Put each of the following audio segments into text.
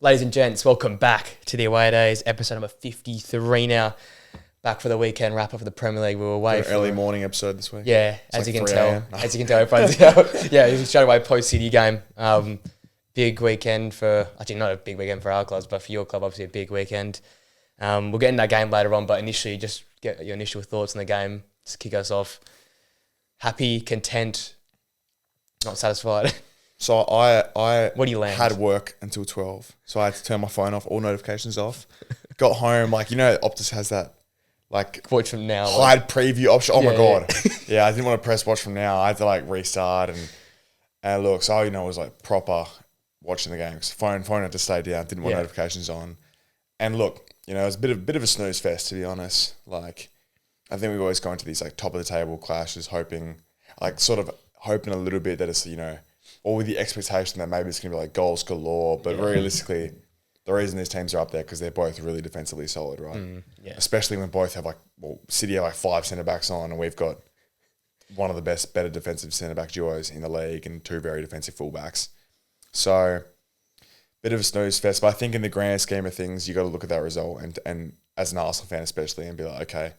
Ladies and gents, welcome back to the Away Days, episode number 53 now. Back for the weekend wrap up of the Premier League. We were away for early morning episode this week. Yeah, as you can tell, everyone's yeah, straight away post City game. Big weekend for actually not a big weekend for our clubs, but for your club, obviously a big weekend. We'll get into that game later on, but initially, just get your initial thoughts on the game. Just kick us off. Happy, content, not satisfied. So I Where do you land? had work until 12, so I had to turn my phone off, all notifications off. Got home, Optus has that watch from now. hide preview option. Oh my God. Yeah. Yeah, I didn't want to press watch from now. I had to restart and look. So it was proper watching the game. 'Cause phone had to stay down. Didn't want notifications on. And look, it was a bit of a snooze fest, to be honest. I think we always go into these top of the table clashes, hoping a little bit that it's or with the expectation that maybe it's going to be goals galore, but realistically, the reason these teams are up there because they're both really defensively solid, right? Especially when both have City have 5 centre backs on, and we've got one of the better defensive centre back duos in the league, and 2 very defensive fullbacks. So, bit of a snooze fest, but I think in the grand scheme of things, you got to look at that result, and as an Arsenal fan especially, and be like, okay,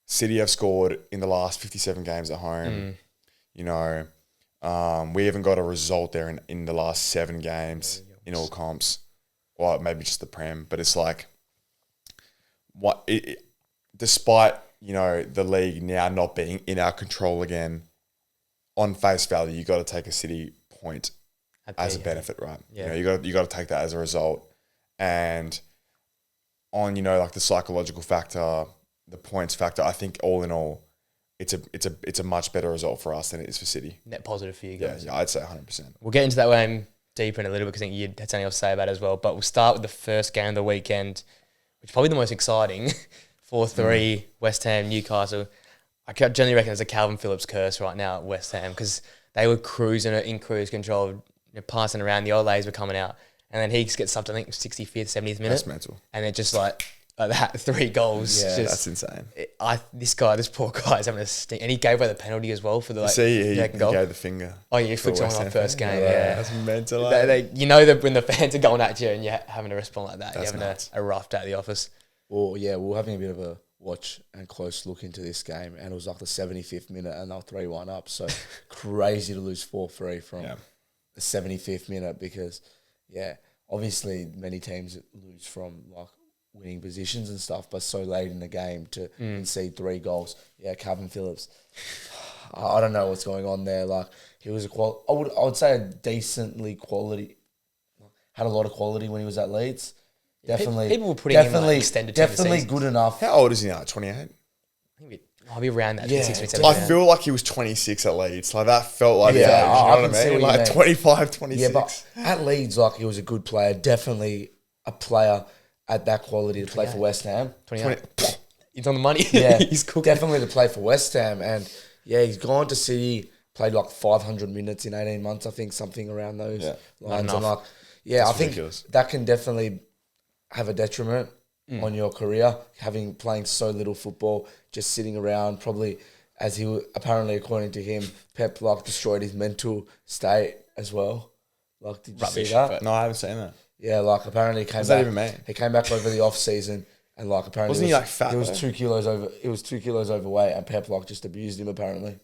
City have scored in the last 57 games at home. We haven't got a result there in the last 7 games in all comps, or maybe just the Prem. But it's despite the league now not being in our control again, on face value, you got to take a City point as a benefit, right? Yeah. You got to take that as a result, and on the psychological factor, the points factor. I think all in all, it's a much better result for us than it is for City. Net positive for you guys. Yeah, I'd say 100%. We'll get into that game deeper in a little bit because I think you had something else to say about it as well. But we'll start with the first game of the weekend, which is probably the most exciting. 4-3, West Ham, Newcastle. I generally reckon there's a Calvin Phillips curse right now at West Ham because they were cruising in cruise control, passing around. The old ladies were coming out. And then he gets up to, I think, 65th, 70th minute. That's mental. And they're just like that, 3 goals. Yeah, that's insane. This poor guy is having a stink. And he gave away the penalty as well for the he goal. gave the finger. Oh, yeah, he flicked someone off first game. Yeah. That's mental. That when the fans are going at you and you're having to respond like that, That's you're having a rough day at the office. Well, yeah, we were having a bit of a watch and close look into this game, and it was the 75th minute, and they were 3-1 up. So crazy to lose 4-3 from the 75th minute because, obviously many teams lose from winning positions and stuff, but so late in the game to concede 3 goals. Yeah, Calvin Phillips. I don't know what's going on there. He was I would say a decently quality. Had a lot of quality when he was at Leeds. Definitely, people were putting him extended. Definitely good enough. How old is he now? 28. I'll be around that. 26, I feel like he was 26 at Leeds. That felt like you know what I mean? 25, 26. Yeah, but at Leeds, he was a good player. Definitely a player at that quality to play for West Ham. 28. He's on the money. Yeah, he's cooking. Definitely to play for West Ham. And he's gone to City, played 500 minutes in 18 months, I think, something around those lines. I'm I think ridiculous. That can definitely have a detriment on your career, playing so little football, just sitting around. Probably, as he apparently, according to him, Pep destroyed his mental state as well. Did you see that? No, I haven't seen that. Yeah, apparently he came back. What does that even mean? He came back over the off season and apparently wasn't he fat? He was 2 kilos over. He was 2 kilos overweight, and Pep just abused him apparently.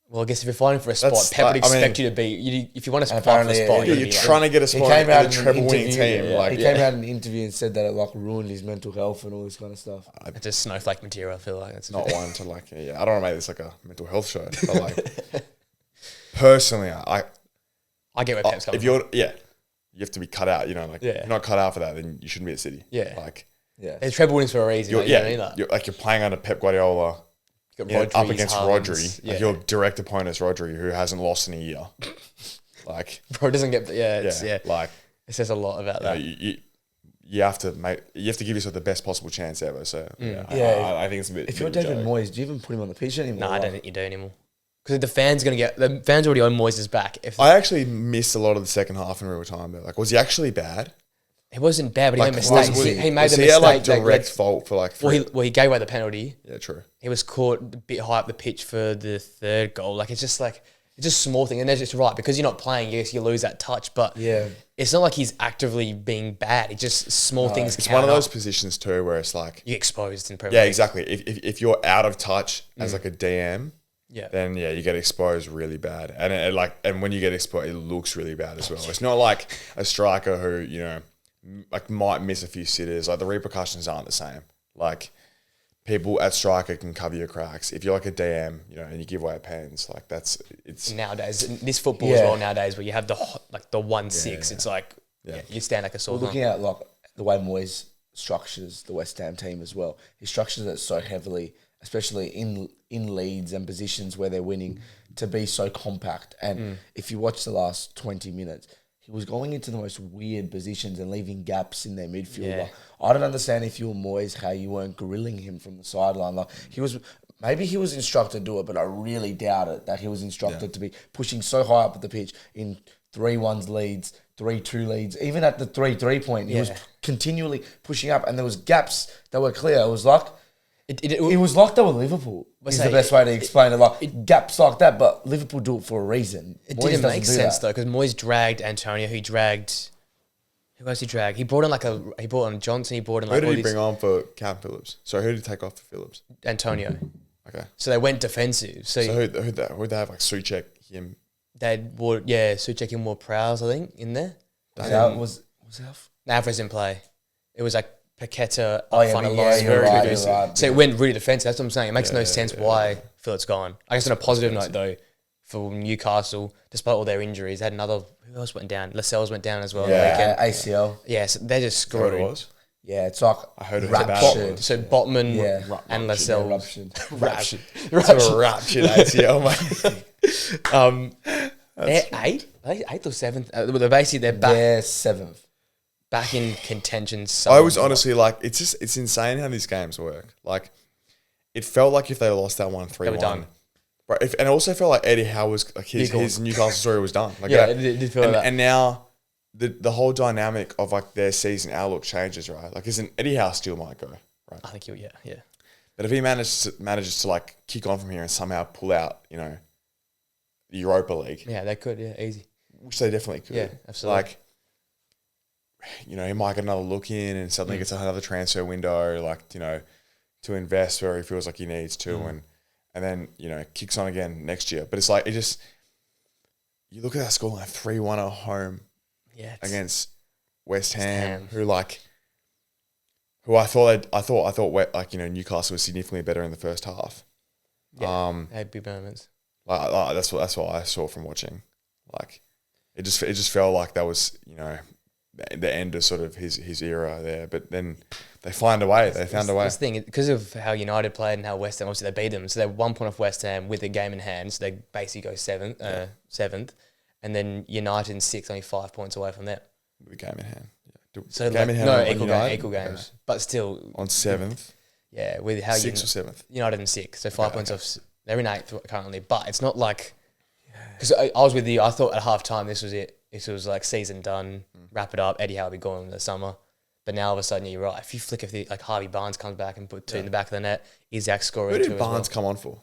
Well, I guess if you're fighting for a spot, Pep would expect you to be. If you want to fight for a spot, you're trying to get a spot in a treble-winning team. He came out in an interview and said that it ruined his mental health and all this kind of stuff. It's just snowflake material. I feel like it's not one to I don't want to make this a mental health show, but personally, I get where Pep's coming from. You have to be cut out. If you're not cut out for that, then you shouldn't be at City. Yeah, there's treble winnings for a reason. You're playing under Pep Guardiola. Up against Rodri, your direct opponent is Rodri, who hasn't lost in a year. Bro doesn't get. It says a lot about that. You have to give yourself the best possible chance ever. So I think it's a bit. If you're David Moyes, do you even put him on the pitch anymore? No, I don't think you do anymore. Because the fans already on Moyes' back. I actually missed a lot of the second half in real time. But was he actually bad? It wasn't bad, but he made mistakes. He made the mistake. He had direct fault for he gave away the penalty. Yeah, true. He was caught a bit high up the pitch for the 3rd goal. It's just It's just small thing, and they're just right because you're not playing. Yes, you lose that touch, but Yeah. it's not like he's actively being bad. It's just small things. It's one of those positions too where it's like you're exposed in Premier yeah, League. exactly. If you're out of touch as like a DM, Yeah. then yeah, you get exposed really bad, and when you get exposed, it looks really bad as well. It's not like a striker who like might miss a few sitters. Like the repercussions aren't the same. Like people at striker can cover your cracks. If you're like a DM, and you give away pens, like it's nowadays. This football as well nowadays, where you have the 1-6. It's like you stand like a sore. Looking at like the way Moyes structures the West Ham team as well, he structures it so heavily, especially in leads and positions where they're winning, to be so compact. And if you watch the last 20 minutes, he was going into the most weird positions and leaving gaps in their midfield. Yeah. Like, I don't understand if you were Moyes how you weren't grilling him from the sideline. Like maybe he was instructed to do it, but I really doubt it that he was instructed to be pushing so high up the pitch in 3-1 leads, 3-2 leads. Even at the 3-3 point, he was continually pushing up, and there was gaps that were clear. It was like it was like they were Liverpool. Is the best way to explain it. Like gaps like that, but Liverpool do it for a reason. It Moyes didn't make doesn't do sense that. though, because Moyes dragged Antonio. Who else he dragged? He brought on Johnson. He brought in who like did he bring on for Cam Phillips? So who did he take off for Phillips? Antonio. Okay. So they went defensive. So who'd they have, like Souček, him? Souček and more Prowse, I think, in there. Was Alvarez in play. It was like Paqueta Oh, yeah, front but of yeah, Lawrence, you're very right, good. you're right. So it went really defensive. That's what I'm saying. It makes no sense why Phillips gone. I guess on a positive note though, for Newcastle, despite all their injuries, they had another. Who else went down? Lascelles went down as well. Yeah, ACL. Yeah, so they're just Is that what screwed. it was? Yeah, it's like I heard it was a bad ruptured. one. So Botman and Yeah, Lascelles. ruptured. It's a ruptured ACL, mate. They're eighth or seventh. They're basically they're back They're 7th. back in contention. I was honestly like, it's insane how these games work. Like, it felt like if they lost that one 3-1, done. and it also felt like Eddie Howe was like his Newcastle story was done. Like Yeah, that. it did feel like that. And now the whole dynamic of like their season outlook changes, right? Like, isn't Eddie Howe still might go, right? I think yeah. But if he manages to like kick on from here and somehow pull out, the Europa League, Yeah, they could. Yeah, easy. which they definitely could. Yeah, absolutely. Like, he might get another look in and suddenly gets another transfer window, like, to invest where he feels like he needs to, and then, kicks on again next year. But it's like, you look at that scoreline, 3-1 at home against West Ham, who I thought Newcastle was significantly better in the first half. Yeah, they had big moments. That's what I saw from watching. Like, it just felt like that was the end of sort of his era there. But then they found a way. This thing, because of how United played and how West Ham, obviously they beat them, so they're 1 point off West Ham with a game in hand. So they basically go seventh, and then United in 6th, only 5 points away from that. with a game in hand. Yeah. So game in hand on equal United? games, but still On 7th, yeah. With how 6th or 7th. United in 6th, so 5 points off. They're in 8th currently, but it's not like because I was with you. I thought at half time this was it. This was like season done, wrap it up. Eddie Howe will be gone in the summer, but now all of a sudden you're right. If you flick, like Harvey Barnes comes back and put 2 in the back of the net, Isaac scoring. Who 2 did as Barnes well. come on for?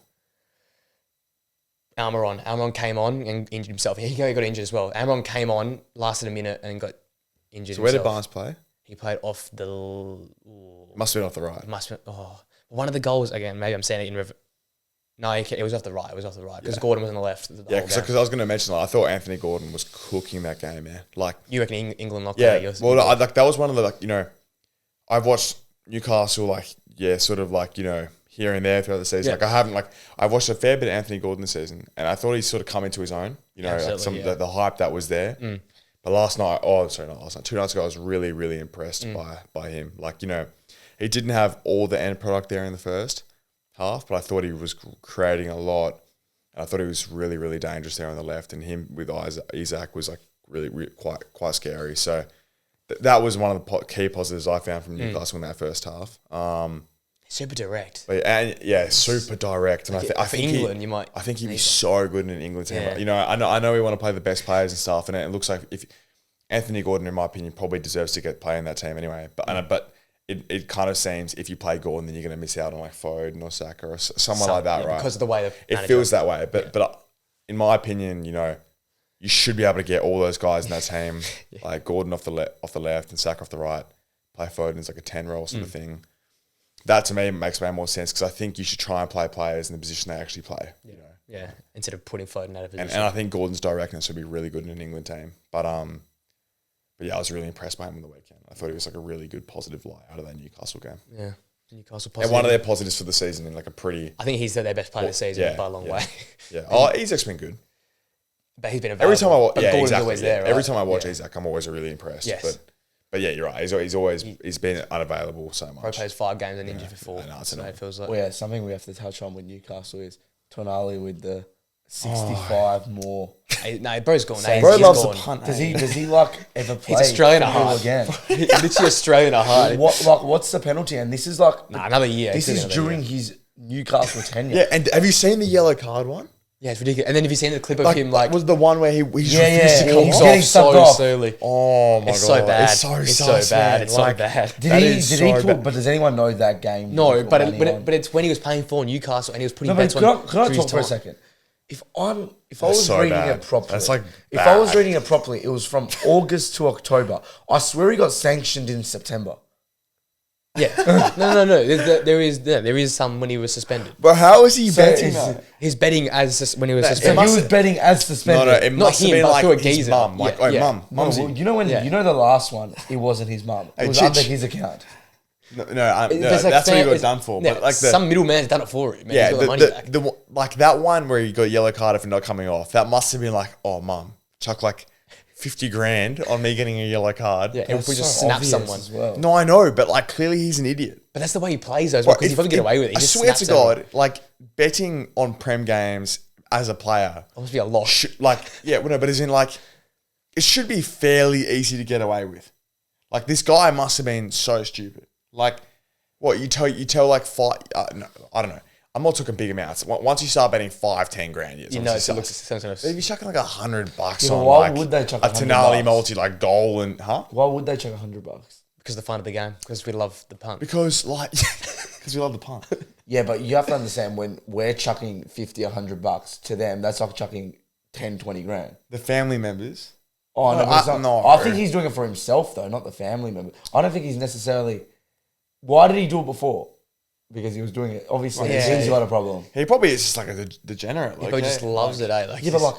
Almiron came on and injured himself. He got injured as well. Almiron came on, lasted a minute, and got injured. So where did himself. Barnes play? He played off the. Must have been off the right. One of the goals again. Maybe I'm saying it in river. No, it was off the right. It was off the right because Gordon was on the left. Yeah, because I was going to mention, I thought Anthony Gordon was cooking that game, man. Like, you reckon England knocked yeah, out? well, that was one of the I've watched Newcastle sort of here and there throughout the season. Yeah. I've watched a fair bit of Anthony Gordon this season, and I thought he's sort of come into his own. The hype that was there. But not last night, 2 nights ago, I was really, really impressed by him. He didn't have all the end product there in the first half, but I thought he was creating a lot. And I thought he was really, really dangerous there on the left, and him with Isaac was really quite scary. So that was one of the key positives I found from Newcastle in that first half. Super direct. Super direct. And I think England, I think he'd be so good in an England team. Yeah. I know we want to play the best players and stuff, and it looks like if Anthony Gordon, in my opinion, probably deserves to play in that team anyway. But it kind of seems if you play Gordon, then you're going to miss out on Foden or Saka or someone like that, right? Because of the way it feels that way. But in my opinion, you should be able to get all those guys in that team, like Gordon off the left and Saka off the right, play Foden as like a 10 role sort of thing. That to me makes way more sense because I think you should try and play players in the position they actually play. Yeah, instead of putting Foden out of position. And I think Gordon's directness would be really good in an England team. But yeah, I was really impressed by him on the weekend. I thought he was like a really good positive light out of that Newcastle game. Yeah, Newcastle positive. And one of their positives for the season in like a pretty... I think he's their best player of the season by a long way. Yeah. Oh, Isaac's been good. But he's been available. Every time I watch... Yeah, exactly. always there, right? Every time I watch Isaac, I'm always really impressed. Yes. But yeah, you're right. He's been unavailable so much. Pro plays 5 games and injured for 4. So it feels like... Well, yeah, something we have to touch on with Newcastle is Tonali with the 65 more. No, bro's gone. Bro loves a punt. Does he like ever play? He's Australian at heart. Again. Literally Australian at heart. What's the penalty? And this is like another year. This is during his Newcastle tenure. Yeah, and have you seen the yellow card one? Yeah, it's ridiculous. And then have you seen the clip of him like... Was the one where he refused to he's come off so slowly. Oh my God. It's so bad. It's so bad. It's so bad. Did he put, but does anyone know that game? No, but it's when he was playing for Newcastle and he was putting bets on... Can I talk for a second? If I was reading it properly, that's like if I was reading it properly, it was from August to October. I swear he got sanctioned in September. Yeah, no. There is some when he was suspended. But how is he betting that? He's betting as when he was suspended. So he was betting as suspended. No, it must have been like his mum. Like, mum. You know the last one, it wasn't his mum. It was under his account. No, that's what he got done for. But like some middleman's done it for him. Yeah, like that one where he got a yellow card for not coming off. That must have been like, oh, mum, chuck like 50 grand on me getting a yellow card. Yeah, and we just snap someone. As well. No, I know, but like clearly he's an idiot. But that's the way he plays though, because he doesn't get away with it. I swear to God, like betting on Prem games as a player, that must be a loss. But as in like, it should be fairly easy to get away with. Like this guy must have been so stupid. Like, what you tell like 5? No, I don't know. I'm not talking big amounts. Once you start betting 5-10 grand, it looks sense. But if you're chucking like $100 on why like would they chuck a Tonali multi like goal and Why would they chuck $100? Because of the fun of the game. Because we love the punt. Because we love the punt. Yeah, but you have to understand when we're chucking $50-$100 to them, that's like chucking 10-20 grand. The family members. Oh no, I think he's doing it for himself though, not the family member. I don't think he's necessarily. Why did he do it before? Because he was doing it. Obviously, he's got a problem. He probably is just like a degenerate. He probably just loves it, eh? Like, but like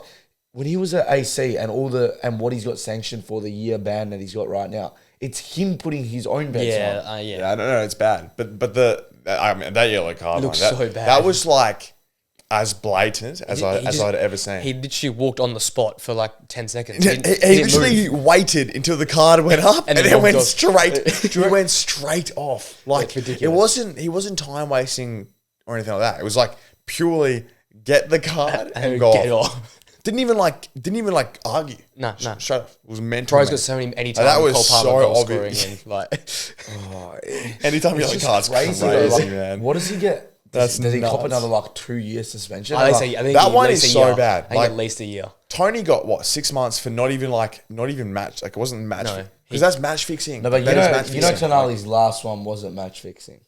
when he was at AC and what he's got sanctioned for the year ban that he's got right now, it's him putting his own bets on. Yeah, I don't know. It's bad, but that yellow card looks so bad. That was like as blatant as I'd ever seen. He literally walked on the spot for like 10 seconds. He literally waited until the card went up and then went straight. He went straight off. Like it wasn't. He wasn't time wasting or anything like that. It was like purely get the card and go get off. Didn't even argue. No. Straight off. It was mental. Bro's got so many anytime. That was so obvious. And like, anytime you cards crazy, man. What does he get? Does he cop another like 2-year suspension? I think that one is so bad. I think at least a year. Tony got what 6 months for not even match. Like it wasn't match because that's match fixing. No, but you know Tonali's last one wasn't match fixing.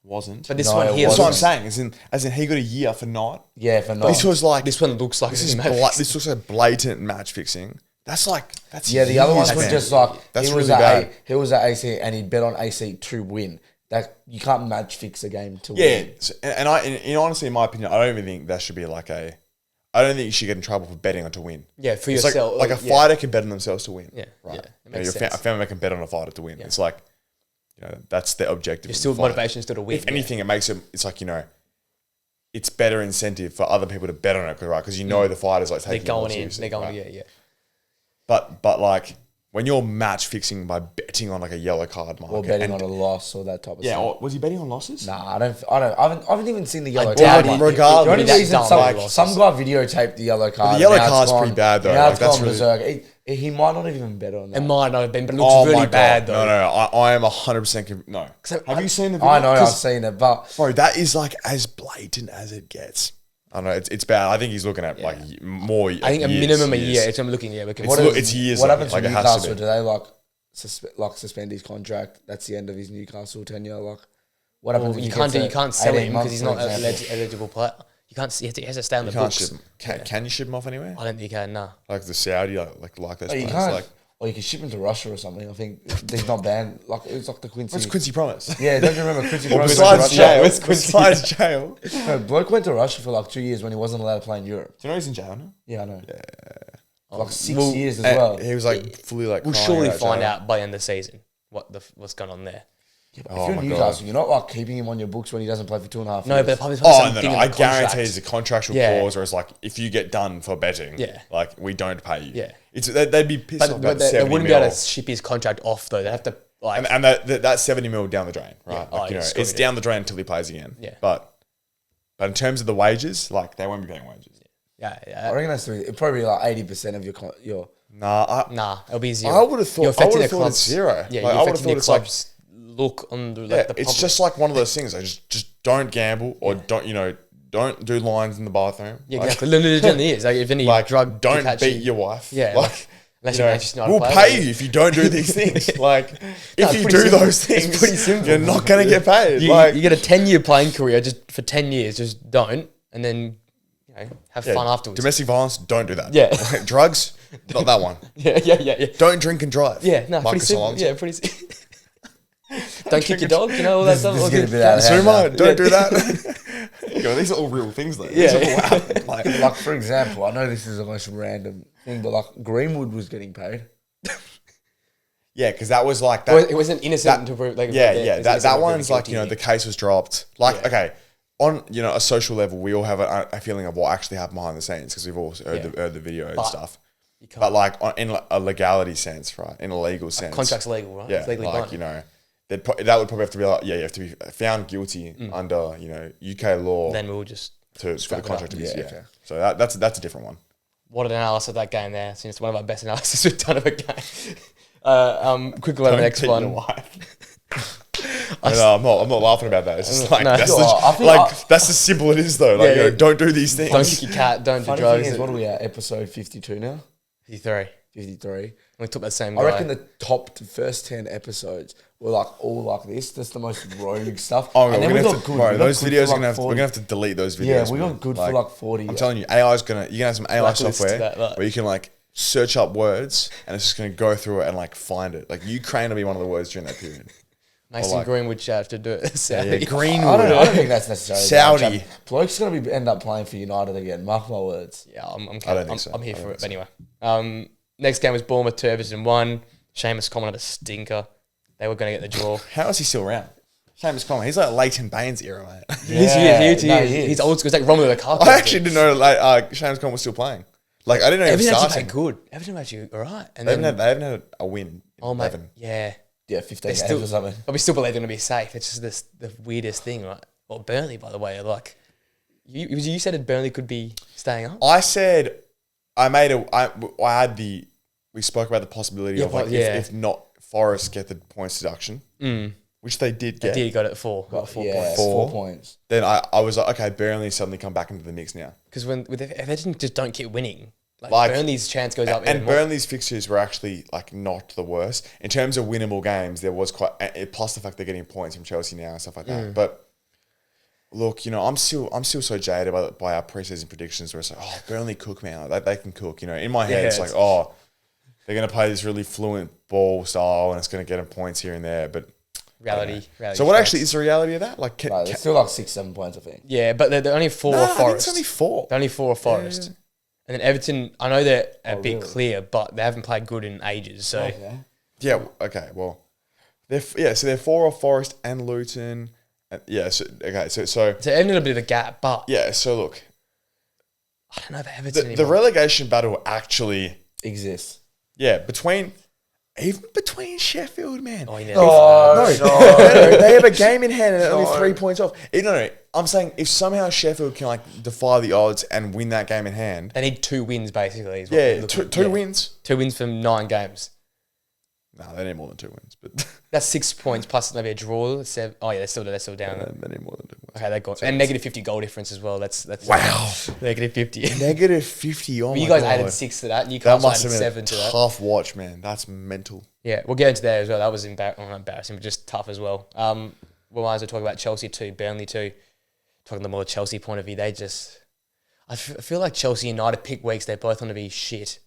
Wasn't. But this one here. That's what I'm saying. As in he got a year for not. Yeah, for not. This was like this one looks like this looks like blatant match fixing. That's the other ones were just like that's really bad. He was at AC and he bet on AC to win. That you can't match fix a game to win. Yeah, and honestly, in my opinion, I don't even think that should be like a. I don't think you should get in trouble for betting on to win. Yeah, for yourself. Like a fighter can bet on themselves to win. Yeah, right. Yeah, a family member can bet on a fighter to win. Yeah. It's like, that's the objective. There's still motivation still to win. If anything, it makes it. It's like it's better incentive for other people to bet on it, right? Because the fighters like taking they're going in. They're going, yeah. But like. When you're match fixing by betting on like a yellow card market or betting on a loss or that type of stuff. Yeah, was he betting on losses? Nah, I haven't even seen the yellow card. card. Regardless, the only reason some guy videotaped the yellow card. But the yellow card's pretty bad though. Now it's gone berserk. He might not even bet on that. It might not have been, but it looks really bad though. No, I am 100% no. Have you seen the video? I know, I've seen it, but bro, that is like as blatant as it gets. I don't know, it's bad. I think he's looking at like more. I think a minimum a year. It's I'm looking. Yeah, it's years. What happens to Newcastle? Do they suspend his contract? That's the end of his Newcastle tenure. Like, what happens? You can't sell him because he's not an eligible player. You can't. He has to stay on the You can't books. ship him. Can you ship him off anywhere? I don't think you can. Nah. Like the Saudi, like those Oh, you players. can't. Like, Or you can ship him to Russia or something. I think they're not banned. Like it's like the Quincy. what's Quincy Promise? Yeah, don't you remember Quincy? Well, Promise besides went to jail, Russia? besides jail. Do No, bloke went to Russia for like 2 years when he wasn't allowed to play in Europe. you know he's in jail now? Yeah, I know. Yeah. Like 6 well, years as And well. he was like fully like. We'll crying surely about find jail. out by the end of the season what's going on there. Yeah, but Oh if you're my Newcastle, God. you're not like keeping him on your books when he doesn't play for 2.5 No, years. but probably Oh something no! in I the guarantee contract. there's a contractual Yeah. clause where it's like if you get done for betting, Yeah. like we don't pay you. Yeah. They'd be pissed off But about they 70 wouldn't be mil. able to ship his contract off though. They have to like. And that 70 mil down the drain, right? Yeah. Like, Oh, you know, it's it's screwed, down the drain until he plays again. Yeah. But in terms of the wages, like they won't be paying wages. yeah, I reckon that's it'd probably be like 80% of your. Nah, it'll be zero. I would have thought. You're affecting I would have the thought it's club's- zero. Yeah, Like, you're I would have affecting thought the it's like club's look on the yeah, like the it's public. just like one of those things. Like just don't gamble or don't do lines in the bathroom. Yeah, Like, exactly. Literally is like if any like drug don't catch beat you- your wife. Yeah, like. unless You you're know, Manchester United we'll player, pay like- you if you don't do these things. Like, No, if it's you pretty do simple. those It's things, pretty simple. you're not going to get paid. You, like, you get a 10-year playing career just for 10 years. Just don't, and then have yeah, fun afterwards. Domestic violence, don't do that. Yeah. Like, drugs, not that one. Yeah. Don't drink and drive. Yeah, no, pretty Marcus simple. Alonso. Yeah, pretty. Don't kick your dog. You know all that stuff. this all is getting good. a bit out of hand Zuma, now. don't do that. These are all real things, though. These Yeah. are all happening. Like, Like for example, I know this is the most random thing, but like Greenwood was getting paid. yeah, because that was like Well, that. it wasn't innocent that- until proven. Like, Yeah, it was yeah. innocent That until one's proven like, you know, guilty. the case was dropped. Like, Yeah. okay, on, you know, a social level, we all have a feeling of what actually happened behind the scenes because we've all heard, Yeah. the video and But stuff. You can't. But like in a legality sense, right? In a legal sense. Contract's legal, right? Yeah, It's legally like, binding. you know, that would probably have to be like, yeah, you have to be found guilty under, you know, UK law Then we'll just for the scrap it contract to up. be, Yeah, yeah. okay. So that's a different one. what an analysis of that game there. Since it's one of our best analysis we've done of a game. Quickly on the next beat your one. wife. No, I'm not laughing about that. It's just like, No. that's, I think that's as simple it is though. Like, Yeah, you know, yeah. don't do these things. Don't kick your cat. Don't do Funny drugs. thing is, what are we at? Episode 52 now? 53. 53. We took that same guy. I reckon the first 10 episodes were like all like this. That's the most rogue stuff. Oh, And we're then we gonna got have to, good. bro, We got those good videos for we're like gonna 40. have to delete those videos. Yeah, we man. got good for like 40. I'm telling you, AI's gonna you're gonna have some AI Blacklist software that, like- where you can like search up words and it's just gonna go through it and like find it. Like Ukraine will be one of the words during that period. Mason like- Greenwood should have to do it. Yeah, Saudi. Greenwood. I don't think that's necessarily Saudi. Bloke's going to end up playing for United again. Mark my words. Yeah, I'm I don't think so. I'm here I for don't it. think But anyway, next game was Bournemouth 2 Everton 1. Seamus Coleman had a stinker. They were going to get the draw. How is he still around? Seamus Coleman. He's like Leighton Baines era, mate. He is. He's old school. He's like Romelu Lukaku. I actually didn't know like Seamus Coleman was still playing. Like I didn't know he was Everton actually starting. played good. Everton actually all right. And They then, haven't had a win. in oh mate, 11. yeah. Yeah, 15 games still- or something. But we still believe they're going to be safe. It's just the weirdest thing, right? Well, Burnley, by the way, like you said that Burnley could be staying up. I said I had we spoke about the possibility Yeah, of like but- yeah. if not Forest get the points deduction, which they did They get. did got it at 4. Got But 4 yeah, points. it's 4 points. Then I was like, okay, Burnley suddenly come back into the mix now. Because if Everton just don't keep winning, like Like- Burnley's chance goes up. And even more. Burnley's fixtures were actually like not the worst in terms of winnable games. There was quite plus the fact they're getting points from Chelsea now and stuff like that. But look, you know, I'm still so jaded by our preseason predictions where it's like, oh, Burnley cook, man, like, they can cook. You know, in my head Yeah, it's like, it's- oh, they're gonna play this really fluent ball style and it's gonna get them points here and there. But reality. so what actually is the reality of that? Like, No, it's still like 6-7 points, I think. Yeah, but they're only 4 no, of I think Forest. it's only 4. They're only 4 of Forest. And then Everton, I know they're a bit really? clear, but they haven't played good in ages. So Okay. Yeah. Okay. Well, so they're 4 off Forest and Luton. And So Everton a bit of a gap, but yeah. So look, I don't know about Everton the anymore. relegation battle actually, Exists. yeah, between Sheffield, man. Oh, yeah. No, they have a game in hand and they're only 3 points off. No. I'm saying if somehow Sheffield can like defy the odds and win that game in hand, They need 2 wins, basically. Is what they're yeah, looking- two wins. 2 wins from 9 games. No, they need more than 2 wins, but That's 6 points plus maybe a draw. 7. Oh, yeah, they're still down there. they need more than 2 wins. Okay, they got and negative 50 goal difference as well. That's Wow. negative 50. Negative 50. Oh But my you guys God. added 6 to that. That Newcastle must added have been 7 a to that. tough watch, man. That's mental. Yeah, we'll get into that as well. That was not embarrassing, but just tough as well. We might as well talk about Chelsea 2, Burnley 2. Talking the more Chelsea point of view, they just I feel like Chelsea United pick weeks they're both going to be shit,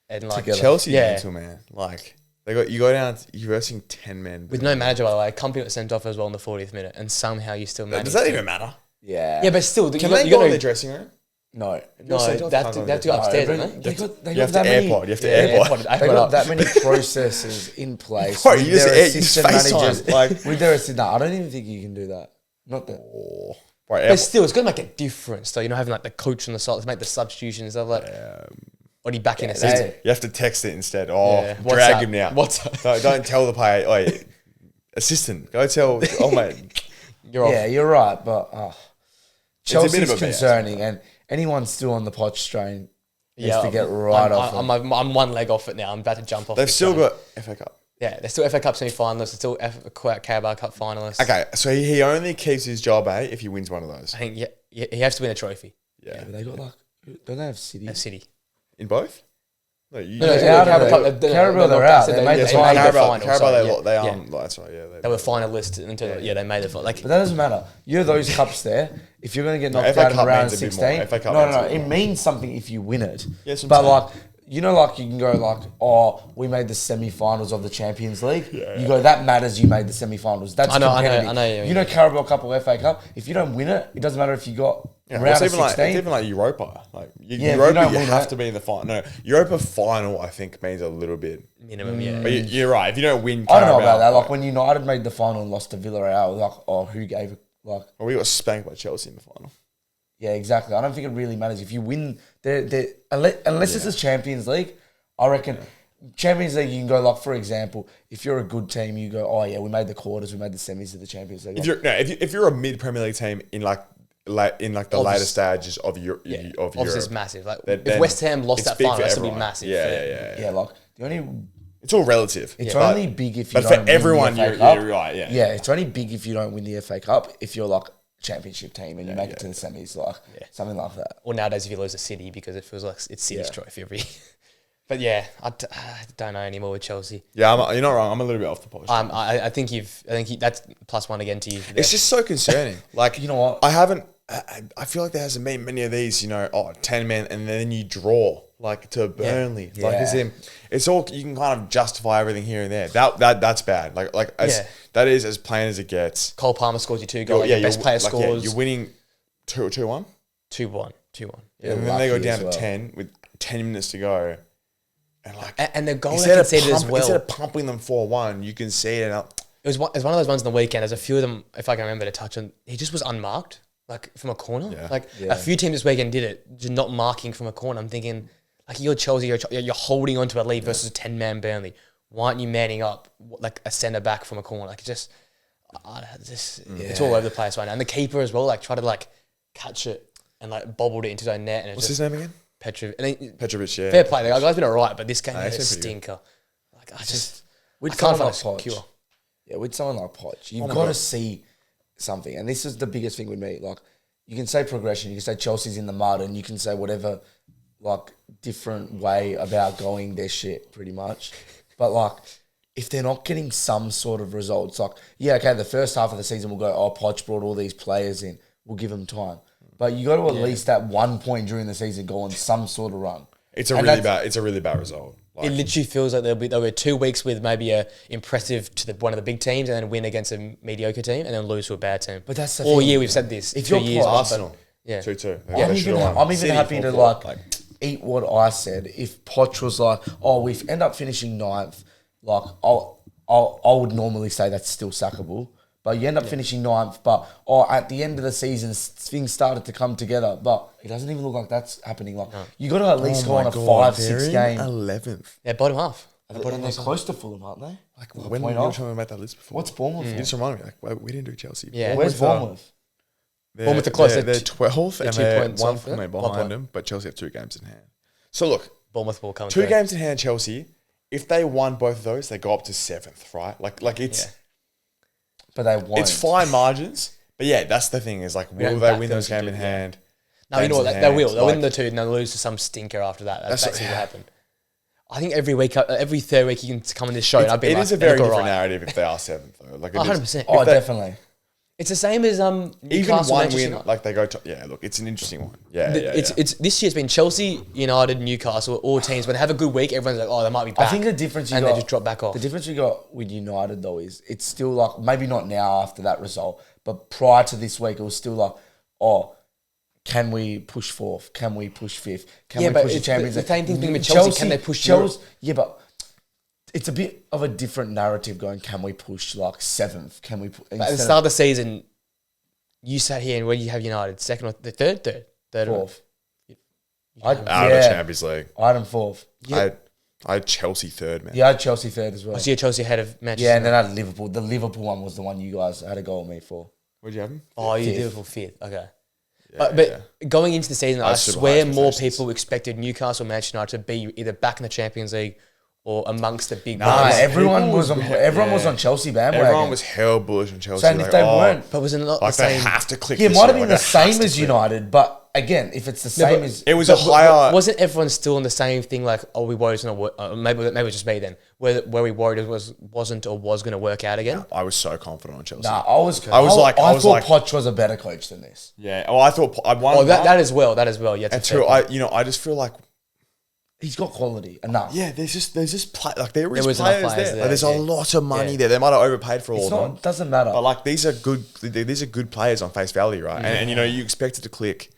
and like Together. Chelsea Yeah. mental, man. Like you go down, you're versing 10 men with no manager by the way. Company was sent off as well in the 40th minute, and somehow you still managed. Does that even matter? Yeah. Yeah, but still, Can they go in the dressing room? No. No, they have to go upstairs, don't they? They You have to AirPod. You have to AirPod. They got that many processes in place. Bro, with you just their you just assistant FaceTime, managers. like- with their assistant, no, I don't even think you can do that. Not that. Oh, right, But still, it's going to make a difference. So, having like the coach on the side to make the substitutions of like, or you back in a season. you have to text it instead. Oh, Yeah. drag WhatsApp. him now. WhatsApp. Don't tell the player. Wait, assistant, go tell. Oh mate, You're off. Yeah, you're right, but a bit Chelsea's of a BS. concerning, and anyone still on the Poch strain needs to get I'm, off. I'm one leg off it now. I'm about to jump off. they've this still train. got FA Cup. Yeah, they're still FA Cup semi-finalists. They're still Carabao Cup finalists. Okay, so he only keeps his job, if he wins one of those. I think he has to win a trophy. yeah, Yeah, but they got like, don't they have City? At City. in both. No, you. No, they're yeah, out of Carabao the- Cup, they're Carabao, knocked they're out, out. so They made the they final. made the final. Carabao, sorry, they yeah. that's right. Yeah, They were finalists until they made the final. Like But that doesn't matter. You're those cups there. If you're going to get knocked FA out in Cup round means a bit more. 16, FA Cup no, means a bit it more. means something if you win it. Yes, I'm but saying. like, like you can go like, oh, we made the semi-finals of the Champions League. You go, that matters. You made the semi-finals. That's I know, competitive. you know. Carabao Cup or FA Cup. If you don't win it, it doesn't matter if you got round it's of even 16. it's even like Europa. Like if you Europa, don't you win have it- to be in the final. No, Europa final, I think means a little bit. minimum, yeah. But you're right. If you don't win, I don't know Carabao, about that. Like when United made the final and lost to Villarreal, like, oh, who gave it? Like, well, we got spanked by Chelsea in the final. yeah, exactly. I don't think it really matters if you win. Unless it's a Champions League, I reckon Champions League you can go like, for example, if you're a good team, you go, oh yeah, we made the quarters, we made the semis of the Champions League. If you're a mid Premier League team in the later stages of Europe, Obviously, it's massive. Like Then if West Ham lost it's that big final, for that's gonna be everyone. massive. Yeah. Yeah, like the only It's all relative. it's But- only big if you but don't for win everyone, the FA you're Cup. right. Yeah. Yeah, it's only big if you don't win the FA Cup. If you're like championship team and you make it to the semis, like something like that. Or nowadays, if you lose a City, because it feels like it's City's Yeah. trophy every. But yeah, I don't know anymore with Chelsea. Yeah, you're not wrong. I'm a little bit off the post. I think that's +1 again to you. there. It's just so concerning. Like, You know what? I feel like there hasn't been many of these, 10 men, and then you draw, like, to Burnley. Yeah. Like, it's all, you can kind of justify everything here and there. That's bad. That is as plain as it gets. Cole Palmer scores you 2 goals. Your best player scores you're winning 2-1. 2-1. Yeah, And then they go lucky down as to well. 10 with 10 minutes to go. And like, And the goal they instead conceded as well. instead of pumping them 4-1, you can see it. It was one of those ones on the weekend. There's a few of them, if I can remember to touch on. He just was unmarked, like from a corner. Yeah. Like Yeah. a few teams this weekend did it, just not marking from a corner. I'm thinking, like you're Chelsea, you're holding on to a lead versus a 10-man Burnley. Why aren't you manning up like a centre back from a corner? Like it's all over the place right now. And the keeper as well, like tried to like catch it and like bobbled it into his own net. And What's his name again? Petrovic, yeah. Fair play. The guy's been alright, but this game Nah, is a he's been pretty stinker. Like I With can't someone find like a cure. Poch, yeah, with someone like Poch, you've my got to God. see something. And this is the biggest thing with me. Like, you can say progression, you can say Chelsea's in the mud, and you can say whatever, like, different way about going their shit, pretty much. But, like, if they're not getting some sort of results, like, yeah, okay, the first half of the season we'll go, oh, Poch brought all these players in. We'll give them time. But you got to at least at one point during the season go on some sort of run. It's a And really bad result. Like, It literally feels like there'll be 2 weeks with maybe a impressive to one of the big teams, and then win against a mediocre team, and then lose to a bad team. But that's the all thing. year we've said this. If 2 you're years, Poch- Arsenal. Yeah. 2-2. I'm even City, happy to 4-4. eat what I said. If Poch was like, oh, we end up finishing 9th, like I would normally say that's still sackable. But you end up finishing 9th, but at the end of the season, things started to come together. But it doesn't even look like that's happening. Like you got to at least go on a 5-6 game. 11th. Yeah, bottom half. And they're close to Fulham, aren't they? Like, With a when point you were off. talking about that list before? What's Bournemouth? You for? just reminded me, like, well, we didn't do Chelsea. Yeah. Where's Bournemouth? Bournemouth are close. They're They're 12th, and 2 they're points 1 off, point yeah? 1 behind point. them, but Chelsea have 2 games in hand. So look, Bournemouth will come. 2 games in hand, Chelsea. If they won both of those, they go up to 7th, right? Like it's But they won't. it's fine margins. But yeah, that's the thing is like, will don't they back win those those game two, in yeah. hand? No, you know games what? in They hand? will. They'll win Like, the 2, and they'll lose to some stinker after that. That's That's- basically what happened. I think every week, every third week, you can come on this show, and I've been It like, is a they very look different alright. narrative if they are 7th, though. Like, it is- 100%. Oh, if they- definitely. It's the same as Even Newcastle, one Manchester win, United. like they go to, yeah, look, it's an interesting one. Yeah, It's this year's been Chelsea, United, Newcastle, all teams. When they have a good week, everyone's like, oh, they might be back. I think the difference they just drop back off. The difference you got with United though is it's still like maybe not now after that result, but prior to this week, it was still like, oh, can we push fourth? Can we push fifth? Can we push the Champions League? The same thing with Chelsea. Can they push Europe? Yeah, but it's a bit of a different narrative going, can we push like seventh? Can we at the start of the season, you sat here and where do you have United? Second or the third? Fourth. Out of the Champions League. I had them fourth. I had Chelsea third, man. Yeah, I had Chelsea third as well. I see Chelsea ahead of Manchester. Yeah, and then I had Liverpool. The Liverpool one was the one you guys had a go at me for. Where'd you have them? Oh, you Fifth. did Liverpool fifth. Okay. Yeah, But going into the season, I super swear high more expectations. people expected Newcastle, Manchester United to be either back in the Champions League or amongst the big Nah, boys. everyone was on Chelsea bandwagon. Everyone was hell bullish on Chelsea. Saying if they weren't, But was it not like the they same? have to click. yeah, it this might have year, been like, the it has same to as click. United, but again, if it's the same as It was a higher. Wasn't everyone still on the same thing? Like, oh, we worried it's not work. Maybe it was just me then. Where we worried it wasn't or was going to work out again. I was so confident on Chelsea. nah, I thought Poch was a better coach than this. Yeah. Oh, I thought I won. Oh, that as well. That as well. Yeah. And two, I just feel like He's got quality enough. yeah, there's just play, like there is was enough players players there. there, Like, there's a yeah. lot of money Yeah. there. They might have overpaid for all It's of not. them, Doesn't matter. but like these are good players on face value, right? And you expect it to click.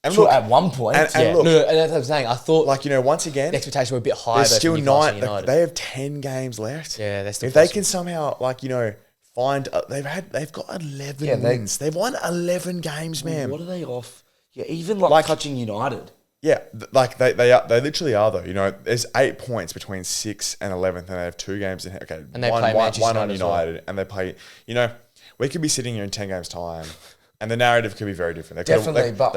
And Sure, look, at one point, and Yeah. look, No, and that's what I'm saying. I thought like once again, the expectations were a bit higher. there's though still for Newcastle 9. United. Like, they have 10 games left. Yeah, that's still if they possible. can somehow find they've got 11 Yeah, wins. They've won 11 games, man. what are they off? Yeah, even like touching United. Yeah, they literally are though. There's 8 points between 6th and 11th, and they have 2 games in. Okay, And they play Manchester one on United as well. United, and they play. We could be sitting here in 10 games time, and the narrative could be very different. Definitely, but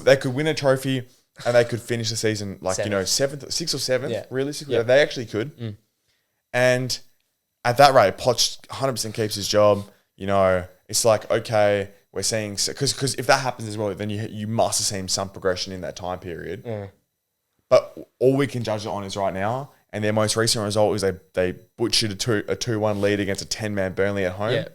they could win a trophy, and they could finish the season like Seventh. 7th, 6th or 7th. Yeah. Realistically, Yeah. they actually could. And at that rate, Poch 100% keeps his job. It's like, okay, we're seeing because if that happens as well, then you must have seen some progression in that time period. But all we can judge it on is right now, and their most recent result was they butchered a 2-1 lead against a 10-man Burnley at home, Yeah.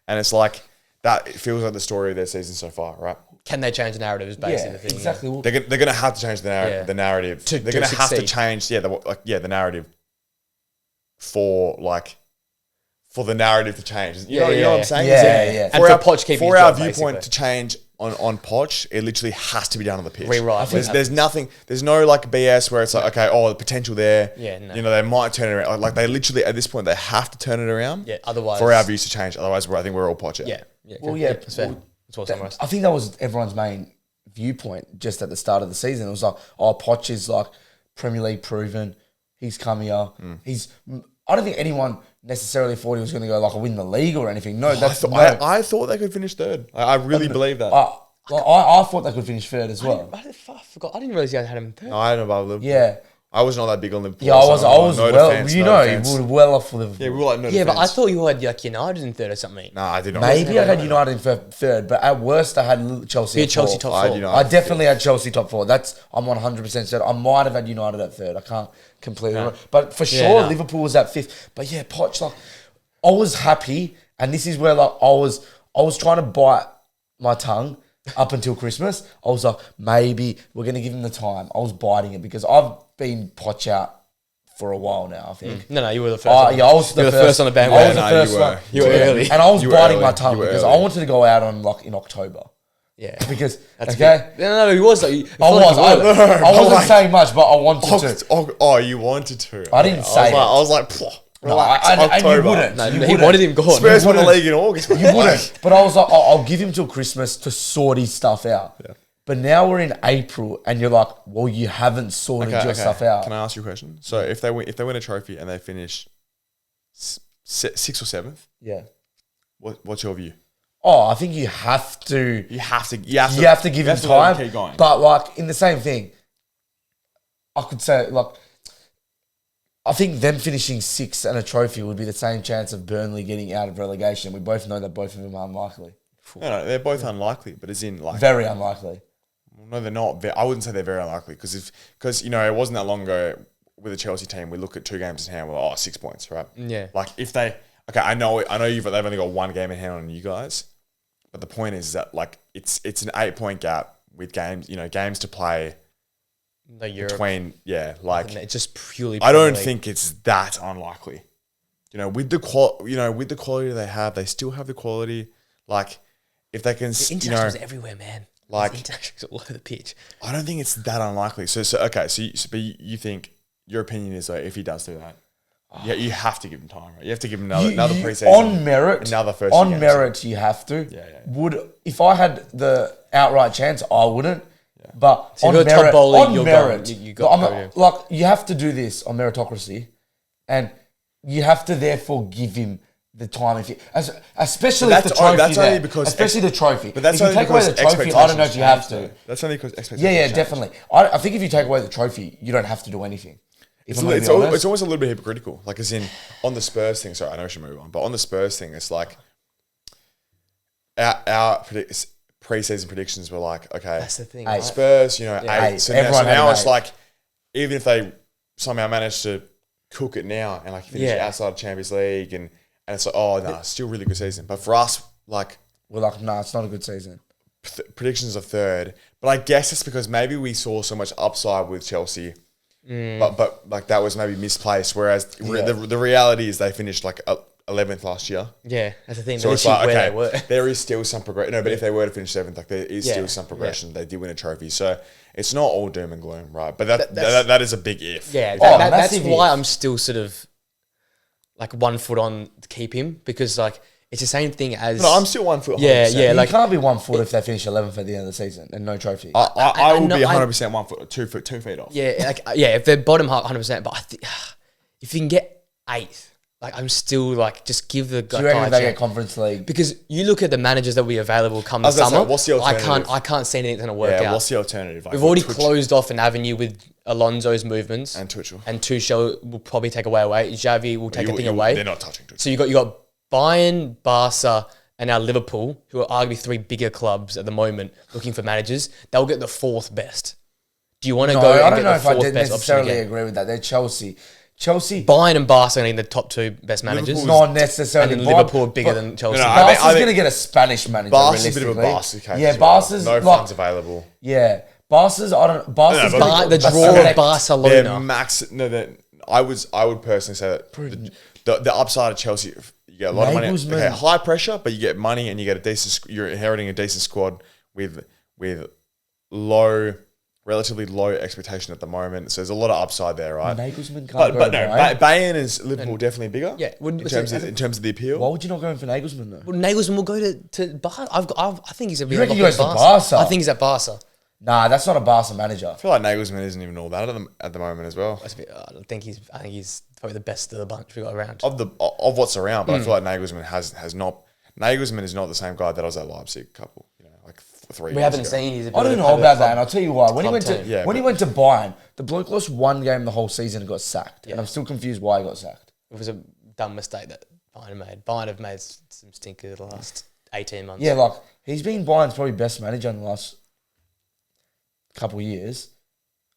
and it's like that. It feels like the story of their season so far, right? Can they change the narrative? Is basically Yeah, the thing. exactly. Well, They're going to have to change the narrative. Yeah. The narrative. To They're going to have to succeed. change. The narrative for the narrative to change. You know what I'm saying? Yeah. And for Poch keeping For his our job, viewpoint basically. to change on Poch, it literally has to be done on the pitch. Rewrite. There's nothing. There's no like BS where it's like, okay, the potential there. Yeah, no. They might turn it around. Like they literally at this point they have to turn it around. Yeah, otherwise- for our views to change. Otherwise, I think we're all Poch out. Yeah. Well, yeah. That's fair. That's well summarised. I think that was everyone's main viewpoint just at the start of the season. It was like, Poch is like Premier League proven. He's come here. I don't think anyone necessarily thought he was going to go like win the league or anything. No, that's I thought they could finish third. I really believe that. I thought they could finish third as well. I forgot. I didn't realise you had him third. No, I don't know about Liverpool. Yeah. I was not that big on Liverpool. Yeah, I was No well. defense, You no know, defense. you were well off Liverpool. Yeah, we were like no Yeah, but I defense. thought you had like United in third or something. No, I did not. Maybe I had United in third, but at worst I had Chelsea. You at had Chelsea four. top I had four. United. I definitely had Chelsea top four. I'm 100% certain. I might have had United at third. I can't completely remember. But for sure, no. Liverpool was at fifth. But yeah, Poch, like, I was happy. And this is where like I was trying to bite my tongue up until Christmas. I was like, maybe we're going to give him the time. I was biting it because I've been Poch out for a while now, I think. No, you were the first. Yeah, I was You were the first on the bandwagon. I was the No, first you were. one. You were early. And I was You were biting early. my tongue You were because early. I wanted to go out on like in October. Yeah. Because, That's okay? No, he was. Like, I wasn't like- saying much, but I wanted to. Oh, you wanted to. I didn't say it. I was like, "Pwah, No, relax, and you October." wouldn't. No, You he wouldn't. wanted him gone. Spurs won the wouldn't. league in August. You wouldn't. But I was like, I'll give him till Christmas to sort his stuff out. Yeah. But now we're in April, and you're like, well, you haven't sorted your stuff out. Can I ask you a question? So if they win a trophy and they finish 6th or 7th, Yeah. what's your view? Oh, I think you have to. You have to give You him have to let him time. time. Keep going. But like in the same thing, I could say like, I think them finishing 6th and a trophy would be the same chance of Burnley getting out of relegation. We both know that both of them are unlikely. No, they're both unlikely, but as in like Very unlikely. no, they're not. I wouldn't say they're very unlikely because it wasn't that long ago with the Chelsea team. We look at 2 games in hand. We're like, 6 points, right? Yeah. Like if they, okay, I know they've only got 1 game in hand on you guys, But the point is that like it's an 8-point gap with games to play No Europe. between like It's just purely. I don't Premier League. think it's that unlikely. With the quality they have, they still have the quality. Like if they can, Internationals everywhere, man. like- Internationals all over the pitch. I don't think it's that unlikely. So okay. But you think your opinion is like if he does do that, yeah, you have to give him time, right? You have to give him another preseason on merit. another first on games. merit, you have to. Yeah. If I had the outright chance, I wouldn't. But So on if you're top merit, bowling, on you're merit, going. You got podium. like you have to do this on meritocracy, and you have to therefore give him the time especially But if the trophy. that's only there, because especially the trophy. But that's if you only take away because the trophy, I don't know if you have expectations to. change, though. That's only because expectations. Yeah, change. definitely. I think if you take away the trophy, you don't have to do anything. If I'm gonna be honest. It's almost a little bit hypocritical. Like as in on the Spurs thing. Sorry, I know we should move on, but on the Spurs thing, it's like our preseason predictions were like, okay, That's the thing. Hey, Right? Spurs, 8. Eight. So Everyone had now an it's 8. like, even if they somehow manage to cook it now and like finish Yeah. outside of Champions League and it's like, oh no, still really good season. But for us, like We're like, nah, it's not a good season. predictions are third. But I guess it's because maybe we saw so much upside with Chelsea. But like that was maybe misplaced. Whereas the reality is they finished like 11th last year. Yeah, that's the thing. So it's Literally like, where okay, they were. there is still some progression. No, but if they were to finish 7th, like there is Yeah, still some progression. yeah. They did win a trophy. So it's not all doom and gloom, right? But that's- that is a big if. Yeah, Oh, that's massive why if. I'm still sort of like 1 foot on to keep him because like it's the same thing as. No, I'm still 1 foot. Yeah, 100%. yeah. You Like can't be 1 foot if they finish 11th at the end of the season and no trophy. I will know- be 100% 1 foot, 2 foot, 2 feet off. yeah, like yeah, if they're bottom half 100%, but I think if you can get 8th, like I'm still like just give the Do you reckon guy if a they get chance. Conference League? Because you look at the managers that will be available come the was gonna say, summer. what's the alternative? I can't see anything that's gonna work Yeah, out. what's the alternative? Like, We've already Twitch closed off an avenue with Alonso's movements and Tuchel. and Tuchel will probably take away. Xavi will take a thing away. They're not touching Tuchel. So you got Bayern, Barca, and now Liverpool, who are arguably 3 bigger clubs at the moment, looking for managers. They'll get the 4th best. Do you want to No, go? I and don't get know the if I 4th did best option necessarily again? agree with that. They're Chelsea. Chelsea, Bayern and Barca are in the top 2 best managers. Liverpool's- not necessarily. And then Liverpool are bigger than Chelsea. No, no, Barca's I think- going to get a Spanish manager. Barca's a bit of a realistically. basket case. Yeah, as well. Barca's no like, funds available. yeah, Barca's. I don't. Barca's No, gonna but The get a draw of select- Barcelona. They're max. No, I would personally say that the upside of Chelsea, you get a lot of money. Nagelsmann- Okay, high pressure, but you get money and you get a decent. You're inheriting a decent squad with relatively low expectation at the moment. So there's a lot of upside there, right? Nagelsmann can't But go but to no, Bayern. Bayern is Liverpool definitely bigger. Yeah, in terms of the appeal. Why would you not go in for Nagelsmann though? Well, Nagelsmann will go to Barca. I think he's a bit. reckon he goes to Barca? I think he's at Barca. Nah, that's not a Barca manager. I feel like Nagelsmann isn't even all that at the moment as well. I think he's probably the best of the bunch we got around. Of what's around, but I feel like Nagelsmann has not. Nagelsmann is not the same guy that I was at Leipzig a couple, like 3 years We haven't ago. seen. He's a bit I don't of a- know of a about that, club- and I'll tell you why. When he club went to team. Yeah, when he but- went to Bayern, the bloke lost 1 game the whole season and got sacked, and I'm still confused why he got sacked. It was a dumb mistake that Bayern made. Bayern have made some stinkers the last 18 months. Yeah, like he's been Bayern's probably best manager in the last couple of years,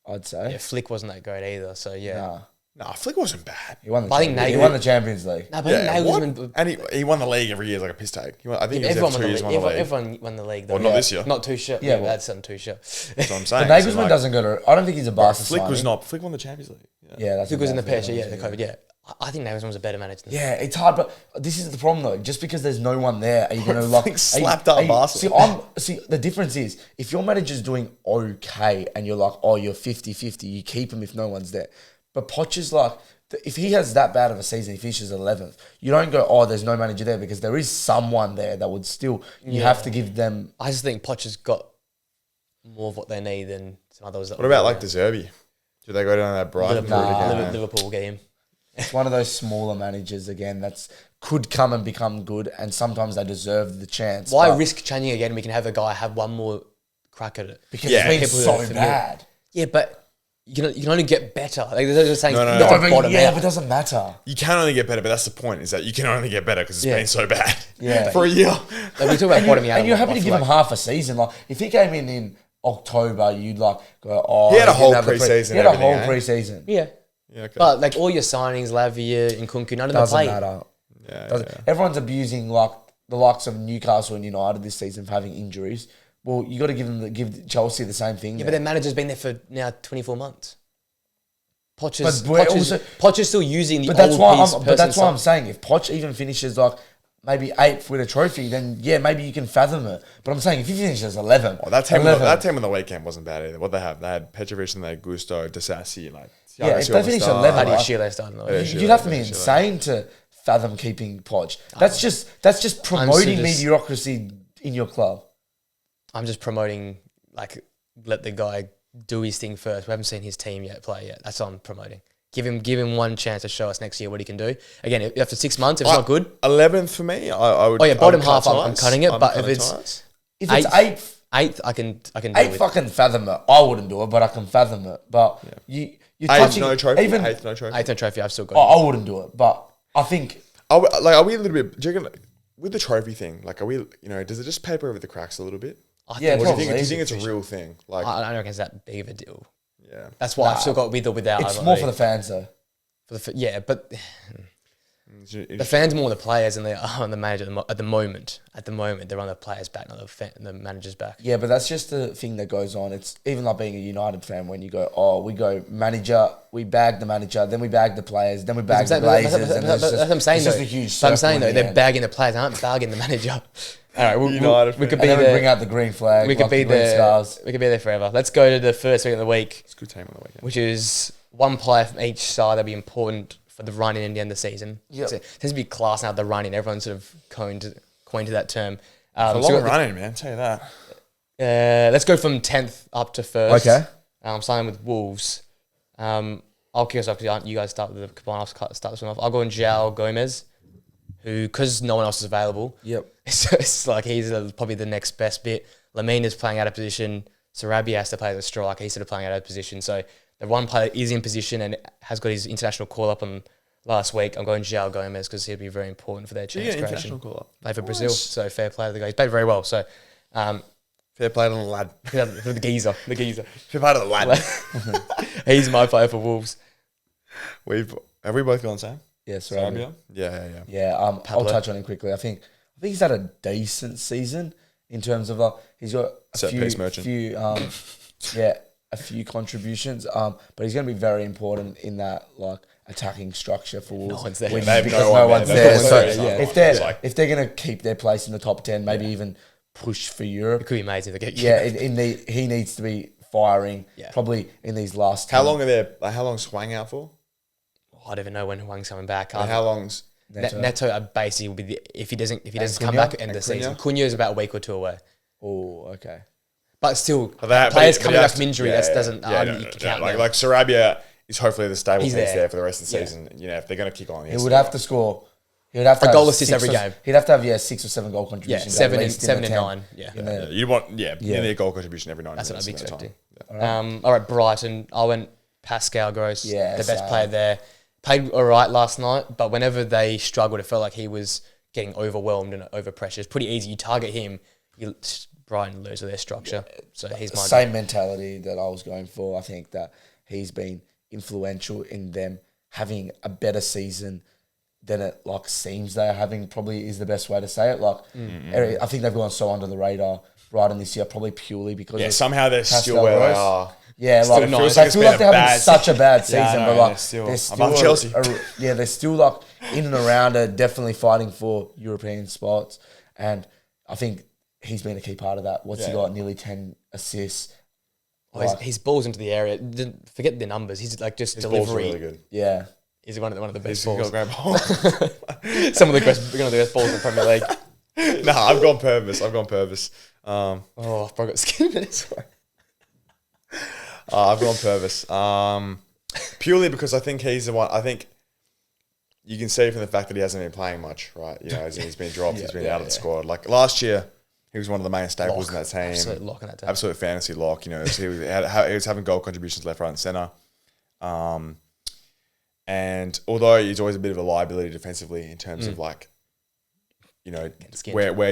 I'd say. Yeah, Flick wasn't that great either. So yeah. Nah, Nah, Flick wasn't bad. he won the I think Champions- he Nagel- won the Champions League. No, but I think what? Nagelsmann. And he won the league every year as like a piss take. I think he was there Everyone for won 2 the years. league. Won the league. Everyone won the league. Though. Well, not this year. Not Tuchel. Yeah, Yeah, well- that's on Tuchel. That's what I'm But saying. Nagelsmann So, like, doesn't go to. I don't think he's a Barca. Flick was signing. not. Flick won the Champions League. Yeah, that's Flick was in the bad PSG. thing, Yeah, the COVID. Yeah, I think Nagelsmann was a better manager. Than Yeah, it's hard, but this is the problem though. Just because there's no one there, are you going to like Flick slapped up Barca. See, the difference is if your manager's doing okay and you're like, oh, you're 50-50, you keep him if no one's there. But Poch is like, if he has that bad of a season, he finishes 11th. You don't go, oh, there's no manager there because there is someone there that would still. You have to give them. I just think Poch has got more of what they need than some others. What about like De Zerbi? Do they go down that Brighton Liverpool? route again? Liverpool get him. It's one of those smaller managers again that's could come and become good, and sometimes they deserve the chance. Why but- risk changing again? We can have a guy have one more crack at it. Because Yeah, it's people been who are so familiar. bad. Yeah, but you can only get better. Like they're just saying, No, no, no. No, but bottom yeah, out. but it doesn't matter. You can only get better, but that's the point. Is that you can only get better because it's Yeah. been so bad. Yeah. for a year. Like, we talk about bottoming out. And you're happy I to feel give him like- half a season. Like if he came in October, you'd like go, oh, He had a didn't whole have the pre-season He had a and whole everything, preseason. Yeah, Yeah, okay. but like all your signings, Lavia and Kunku, none of them Doesn't play. matter. yeah, Doesn't, yeah. Everyone's abusing like the likes of Newcastle and United this season for having injuries. Well, you got to give Chelsea the same thing. Yeah, but their manager's been there for now 24 months. Poch is still using the old But that's why I'm saying if Poch even finishes like maybe 8th with a trophy, then yeah, maybe you can fathom it. But I'm saying if he finishes 11th, that team on the weekend wasn't bad either. What they had Petrovic and they had Gusto, Disassi, and like if they finish 11th, you'd have to be insane to fathom keeping Poch. That's just promoting mediocrity in your club. I'm just promoting, like, let the guy do his thing first. We haven't seen his team play yet. That's what I'm promoting. Give him one chance to show us next year what he can do. Again, after 6 months, if it's not good, 11th for me, I would. Oh yeah, bottom half, I'm cutting it. But if it's 8th, I can do 8th, I can fathom it. I wouldn't do it, but I can fathom it. But you're touching no trophy. Even 8th, no trophy. 8th no trophy. I've still got. I wouldn't do it, but I think. Are we a little bit? Do you reckon, with the trophy thing, like, are we? You know, does it just paper over the cracks a little bit? Yeah, do you think it's a real thing? Like, I don't reckon it's that big of a deal. Yeah, that's why I've still got with or without. It's more for the fans though. But the fans more the players than they are on the manager at the moment. At the moment, they're on the players' back, not the manager's back. Yeah, but that's just the thing that goes on. It's even like being a United fan when you go, we go manager, we bag the manager, then we bag the players, then we bag the Glazers. That's what I'm saying. It's just a huge circle. I'm saying though, they're end. bagging the players, aren't bagging the manager. All right, we could be there. there. Bring out the green flag. We could be there. We could be there forever. Let's go to the first week of the week. It's a good team on the weekend. Which is one player from each side that'll be important for the run in and the end of the season. Yep. So it tends to be class now, the run in. Everyone's sort of coined to that term. It's a long run in, man. I'll tell you that. Let's go from 10th up to first. Okay. Starting with Wolves. I'll kick us off because you guys start with the combine. I'll start this one off. I'll go on João Gomez, who, because no one else is available, it's like he's probably the next best bit. Lamina's playing out of position. Sarabia has to play as a striker. He's sort of playing out of position. So the one player is in position and has got his international call up on last week. I'm going João Gomez because he'll be very important for their chance creation. International call up. Play for Brazil, so fair play to the guy. He's played very well. So fair play to the lad. For the geezer. Fair play to the lad. He's my player for Wolves. Have we both gone Sam? Yes, right. Yeah. I'll touch on him quickly. I think he's had a decent season in terms of he's got a few contributions. But he's going to be very important in that attacking structure for Wolves. No one's there. No one's there. So if they're going to keep their place in the top 10, maybe even push for Europe, it could be amazing to get. He needs to be firing probably in these last. How long's Hwang out for? I don't even know when Hwang's coming back. How long's Neto basically will be if he doesn't come back at the end of the season. Cunha is about a week or two away. Oh, okay. But still, players coming back from injury, doesn't count. Like Sarabia is hopefully the stable piece there for the rest of the season. You know, if they're going to kick on, he would have to score. He would have to a have goal assist every game. He'd have to have 6 or 7 goal contributions. 7 and 9. Yeah. You want you need a goal contribution every 9 minutes. That's what I'd be expecting. All right, Brighton. I went Pascal Gross, the best player there. Played all right last night, but whenever they struggled, it felt like he was getting overwhelmed and over pressure. It's pretty easy. You target him, Brighton lose with their structure. So he's my same mentality that I was going for. I think that he's been influential in them having a better season than it seems they are having. Probably is the best way to say it. I think they've gone so under the radar Brighton this year, probably purely because somehow they're still where they are. Yeah, they feel like they're having such a bad season, but they're still above Chelsea. They're still in and around it, definitely fighting for European spots, and I think he's been a key part of that. What's he got? Nearly 10 assists. His balls into the area. Forget the numbers. He's his delivery. Balls are really good. Yeah, he's one of the best balls. He's got great balls. One of the best balls in the Premier League. No, I've gone Purvis. I've probably got skin in this one. I've gone Purvis. Purely because I think he's the one. I think you can see from the fact that he hasn't been playing much, right? You know, he's been dropped. He's been out of the squad. Like last year, he was one of the main staples in that team. Absolute lock in that team. Absolute fantasy lock. You know, he was having goal contributions left, right, and centre. And although he's always a bit of a liability defensively in terms of where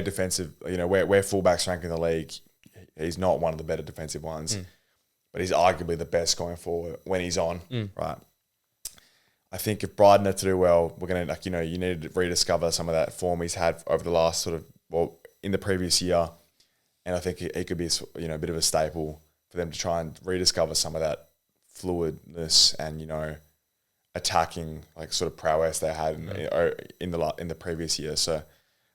defensive, where fullbacks rank in the league, he's not one of the better defensive ones. But he's arguably the best going forward when he's on, right? I think if Bryden had to do well, we're going to, you need to rediscover some of that form he's had over the last in the previous year. And I think he could be, a bit of a staple for them to try and rediscover some of that fluidness and, attacking like sort of prowess they had in the previous year. So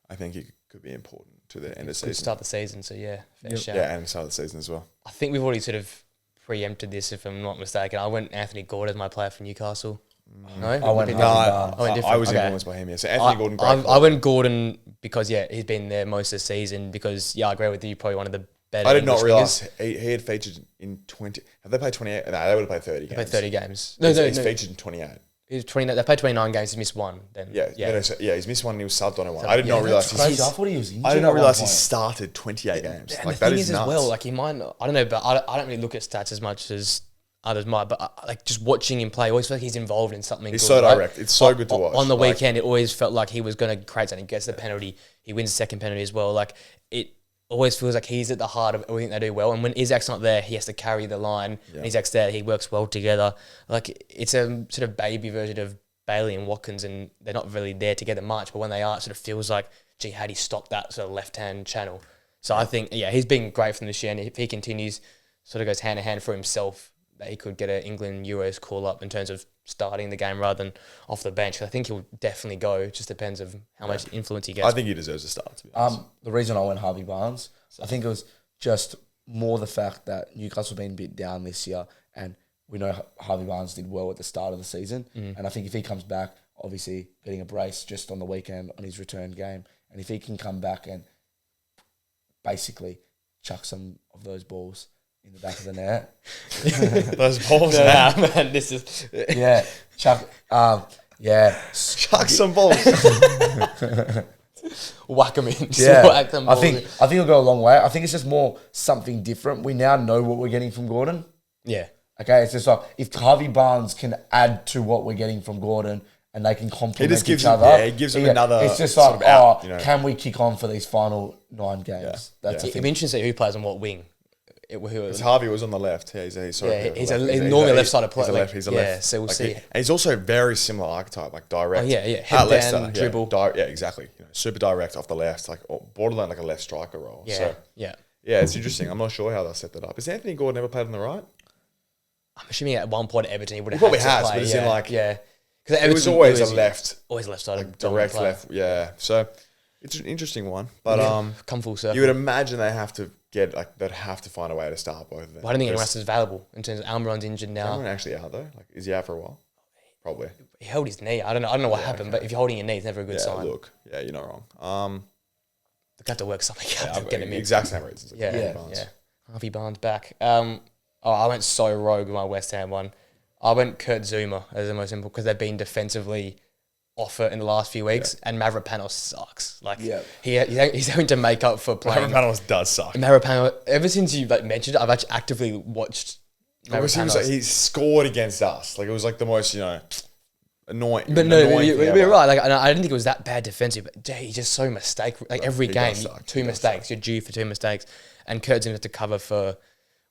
I think he could be important to the end of the season. Start the season, so yeah. Fair Yeah, and start the season as well. I think we've already sort of preempted this, if I'm not mistaken. I went Anthony Gordon as my player for Newcastle. No? I went I was influenced by him, yeah. So Anthony Gordon, great. I went Gordon because, he's been there most of the season because, I agree with you, probably one of the better I did not English realise wingers. he had featured in 20. Have they played 28? No, they would have played 30 games. They played 30 games. He's featured in 28. He's 20. They played 29 games. He's missed one. Then He's missed one and he was subbed on a one. I did not realise. I thought he was injured. I did not realise he started 28 games. And like the that thing is is nuts. as well, like he might not, I don't know, but I don't really look at stats as much as others might, but like just watching him play, I always feel like he's involved in something. He's good, so direct. It's so good to watch. On the weekend, it always felt like he was going to create something. He gets the penalty. He wins the second penalty as well. Like it always feels like he's at the heart of everything they do well. And when Isaac's not there, he has to carry the line. When Isaac's there, he works well together. Like it's a sort of baby version of Bailey and Watkins, and they're not really there together much. But when they are, it sort of feels like, gee, how do you stop that sort of left-hand channel? So I think, he's been great from this year. And if he continues, sort of goes hand in hand for himself, that he could get an England Euros call up in terms of starting the game rather than off the bench. I think he'll definitely go. It just depends of how much influence he gets. I think he deserves a start, to be honest. The reason I went Harvey Barnes, I think it was just more the fact that Newcastle been a bit down this year, and we know Harvey Barnes did well at the start of the season. And I think if he comes back, obviously getting a brace just on the weekend on his return game, and if he can come back and basically chuck some of those balls in the back of the net. Those balls, man, this is... chuck some balls. Whack them in. Yeah, Whack them I balls think in. it'll go a long way. I think it's just more something different. We now know what we're getting from Gordon. Yeah. Okay, it's just like if Harvey Barnes can add to what we're getting from Gordon and they can complement each other. Yeah, he gives him another. It's just sort like, of out, can we kick on for these final 9 games? That's It'd be interesting to see who plays on what wing. Because Harvey was on the left. Yeah, he's normally a left-sided player. He's a left. So we'll see. And he's also very similar archetype, like direct. Head down, dribble. Exactly. Super direct off the left, like borderline like a left striker role. Yeah. It's interesting. I'm not sure how they'll set that up. Has Anthony Gordon ever played on the right? I'm assuming at one point at Everton he would have probably had to has, play. but it's in like because it was always a left, always left-sided, like direct left. Yeah, so it's an interesting one, but come full circle. you would imagine they'd have to find a way to start both of them. I don't think anyone else is available in terms of Almiron's injured now. Almiron actually out though. Like, is he out for a while? Probably. He held his knee. I don't know what happened, but if you're holding your knee, it's never a good sign. Look, you're not wrong. They have to work something out to get him in. Exact same reasons. Harvey Barnes back. I went so rogue with my West Ham one. I went Kurt Zuma as the most simple because they've been defensively off it in the last few weeks, and Mavropanos sucks. Like he's having to make up for playing. Mavropanos does suck. Mavropanos, ever since you mentioned it, I've actually actively watched Mavropanos. He scored against us. Like it was like the most annoying. But no, you're right. Like I didn't think it was that bad defensive, but he's just so mistake. Like every game, two mistakes. You're due for 2 mistakes, and Kurt's going to have to cover for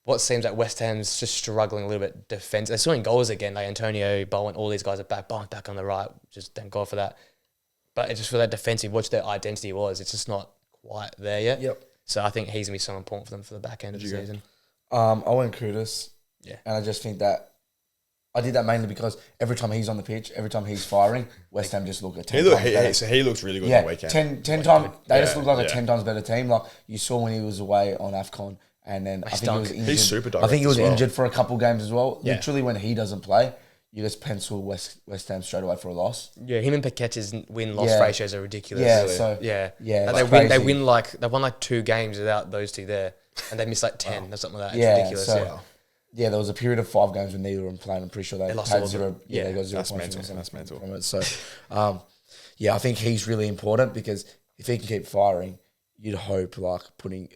what seems like West Ham's just struggling a little bit defense. They're scoring goals again, like Antonio, Bowen, all these guys are back. Bowen's back on the right, just thank God for that. But it's just for that defensive, what their identity was, it's just not quite there yet. Yep. So I think he's going to be so important for them for the back end of the season. I went Kudus. Yeah. And I just think that I did that mainly because every time he's on the pitch, every time he's firing, West Ham just look at 10 times better. So he looks really good on the weekend. 10 times. They just look like a 10 times better team. Like you saw when he was away on AFCON. And then I think he was injured. He's super direct. I think he was injured for a couple games as well. Yeah. Literally, when he doesn't play, you just pencil West Ham straight away for a loss. Yeah, him and Paqueta's win-loss ratios are ridiculous. Yeah, really. so like they won like 2 games without those two there, and they missed like 10 or something like that. It's ridiculous. So, there was a period of 5 games when neither of them played. I'm pretty sure they lost had 0. They got 0 points. That's mental. From it. So, I think he's really important because if he can keep firing, you'd hope like putting.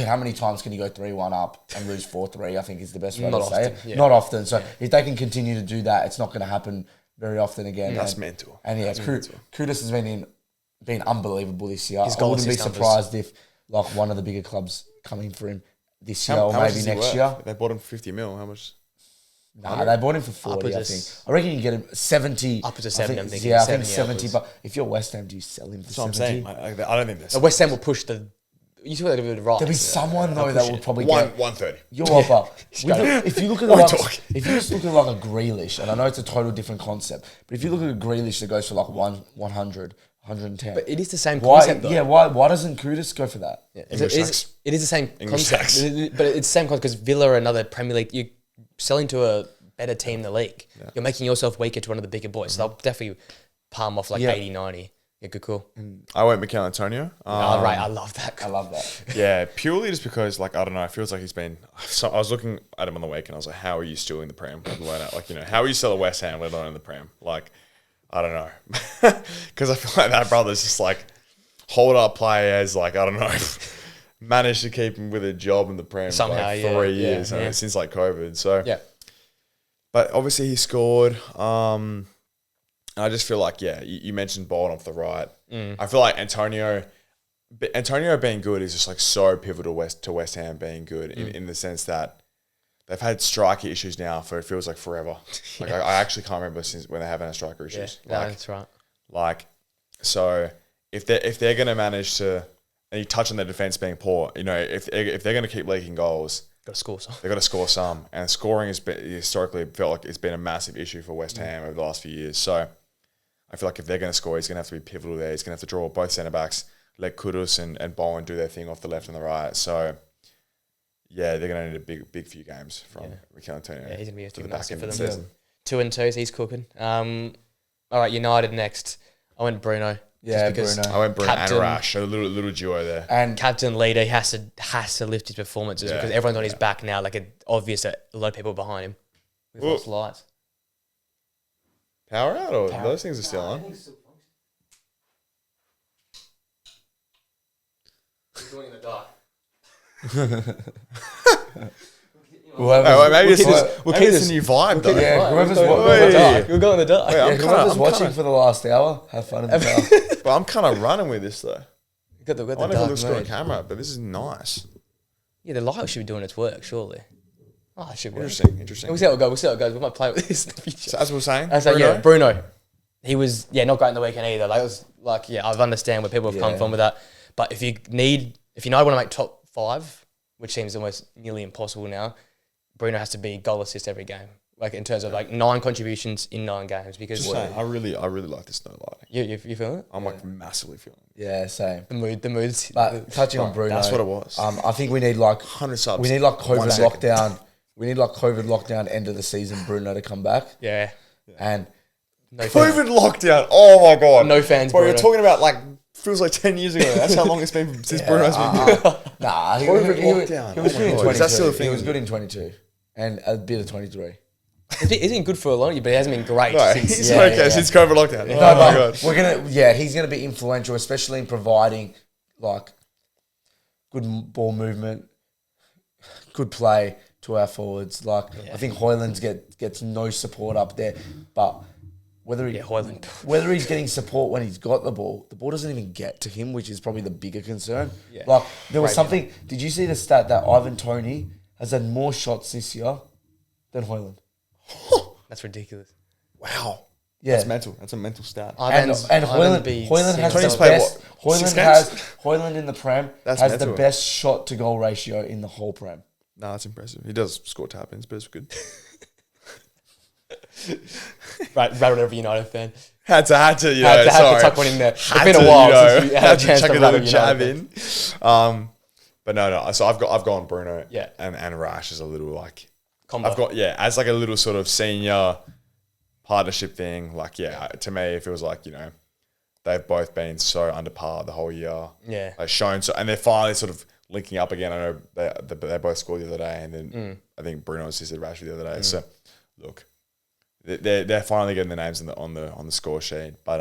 How many times can you go 3-1 up and lose 4-3? I think is the best way to say it. Yeah. Not often. So if they can continue to do that, it's not going to happen very often again. That's mental. And Kudus has been unbelievable this year. I wouldn't be surprised if like one of the bigger clubs coming for him this year or maybe next year. They bought him for 50 mil. How much? Nah, they bought him for 40, I think. I reckon you can get him 70. Upwards of 70, I'm thinking. Yeah, I think 70 70. But if you're West Ham, do you sell him for That's what 70? I'm saying. I don't think this. West Ham will push the. You see what they do with the right. There'll be someone, though, that will probably One get... 130. You're up. If you look at if you just look at like a Grealish, and I know it's a total different concept, but if you look at a Grealish that goes for like 100, 110. But it is the same concept, though. Yeah, why doesn't Kudus go for that? Yeah, it is the same concept. But it's the same concept because Villa are another Premier League. You're selling to a better team in the league. Yeah. You're making yourself weaker to one of the bigger boys. So they'll definitely palm off like 80, 90. Yeah, good call. I went Mikel Antonio. Right, I love that. I love that. Yeah, purely just because, like, I don't know, it feels like he's been... So I was looking at him on the week and I was like, how are you still in the Prem? Like, you know, how are you still at West Ham, let alone in the Prem? Like, I don't know. Because I feel like that brother's just, like, hold up players, like, I don't know, managed to keep him with a job in the Prem for like 3 years since, like, COVID. So, yeah. But obviously he scored... I just feel like, you mentioned Bolton off the right. I feel like Antonio being good is just like so pivotal to West Ham being good in the sense that they've had striker issues now for, it feels like forever. Like I actually can't remember since when they haven't had striker issues. Yeah, that's right. Like, so if they're going to manage to, and you touch on their defense being poor, you know, if they're going to keep leaking goals, Got to score some. they've got to score some. And scoring has been, historically felt like it's been a massive issue for West Ham over the last few years. So I feel like if they're going to score, he's going to have to be pivotal there. He's going to have to draw both centre-backs, let Kudus and Bowen do their thing off the left and the right. So, yeah, they're going to need a big few games from Mikel Antonio. Yeah, he's going to be a the massive back for end them. 2-2, so he's cooking. All right, United next. I went Bruno. Yeah, Bruno. I went Bruno Captain, and Rash, a little duo there. And captain leader, he has to lift his performances because everyone's on his back now. Like, it's obvious that a lot of people are behind him. We've lost lights. Power out or those things are still on? We're doing in the dark. Maybe it's a new vibe though. Yeah, whoever's We'll go in the dark. whoever's watching for the last hour, have fun in the dark. But I'm kind of running with this though. Got the I don't know if it dark looks good on mode. camera, but this is nice. Yeah, the light should be doing its work, surely. Oh, it should work. Interesting. We'll see how it goes. We might play with this in the future. So as we were saying, Bruno. He was not great in the weekend either. Like, it was like, I understand where people have come from with that. But if United want to make top 5, which seems almost nearly impossible now, Bruno has to be goal assist every game. Like, in terms of like 9 contributions in 9 games. Because just saying, I really like this no lighting. You feeling it? I'm like massively feeling it. Yeah, same. The moods. But touching on Bruno, that's what it was. I think we need like 100 subs. We need like COVID lockdown. We need like COVID lockdown end of the season Bruno to come back. Yeah. And COVID lockdown. Oh my god. No fans. Bro, you're talking about like feels like 10 years ago. That's how long it's been since Bruno's been here. Nah, he COVID was lockdown. good in 22. Is that still a thing? He was good in 22 and a bit of 23. He's been good for a long time, but he hasn't been great since. It's okay since COVID lockdown. No, Oh my god. He's gonna be influential, especially in providing like good ball movement, good play to our forwards. Like I think Hoyland gets no support up there, but whether he's getting support when he's got the ball doesn't even get to him, which is probably the bigger concern. Yeah. Like there was something. Did you see the stat that Ivan Toney has had more shots this year than Hoyland? That's ridiculous. Wow. Yeah, that's mental. That's a mental stat. And Hoyland has the best. Hoyland in the Prem has the best shot to goal ratio in the whole Prem. No, that's impressive. He does score tap-ins, but it's good. Right, whatever United fan. Had to had to tuck one in there. It's been a while since we had a chance to rattle jab United in. But no. So I've gone Bruno. Yeah. And Rash is a little like combo. I've got as like a little sort of senior partnership thing. Like to me it feels like they've both been so under par the whole year. Yeah. They've shown so, and they're finally sort of linking up again. I know they both scored the other day, and then I think Bruno assisted Rashford the other day. So look, they're finally getting the names on the score sheet. But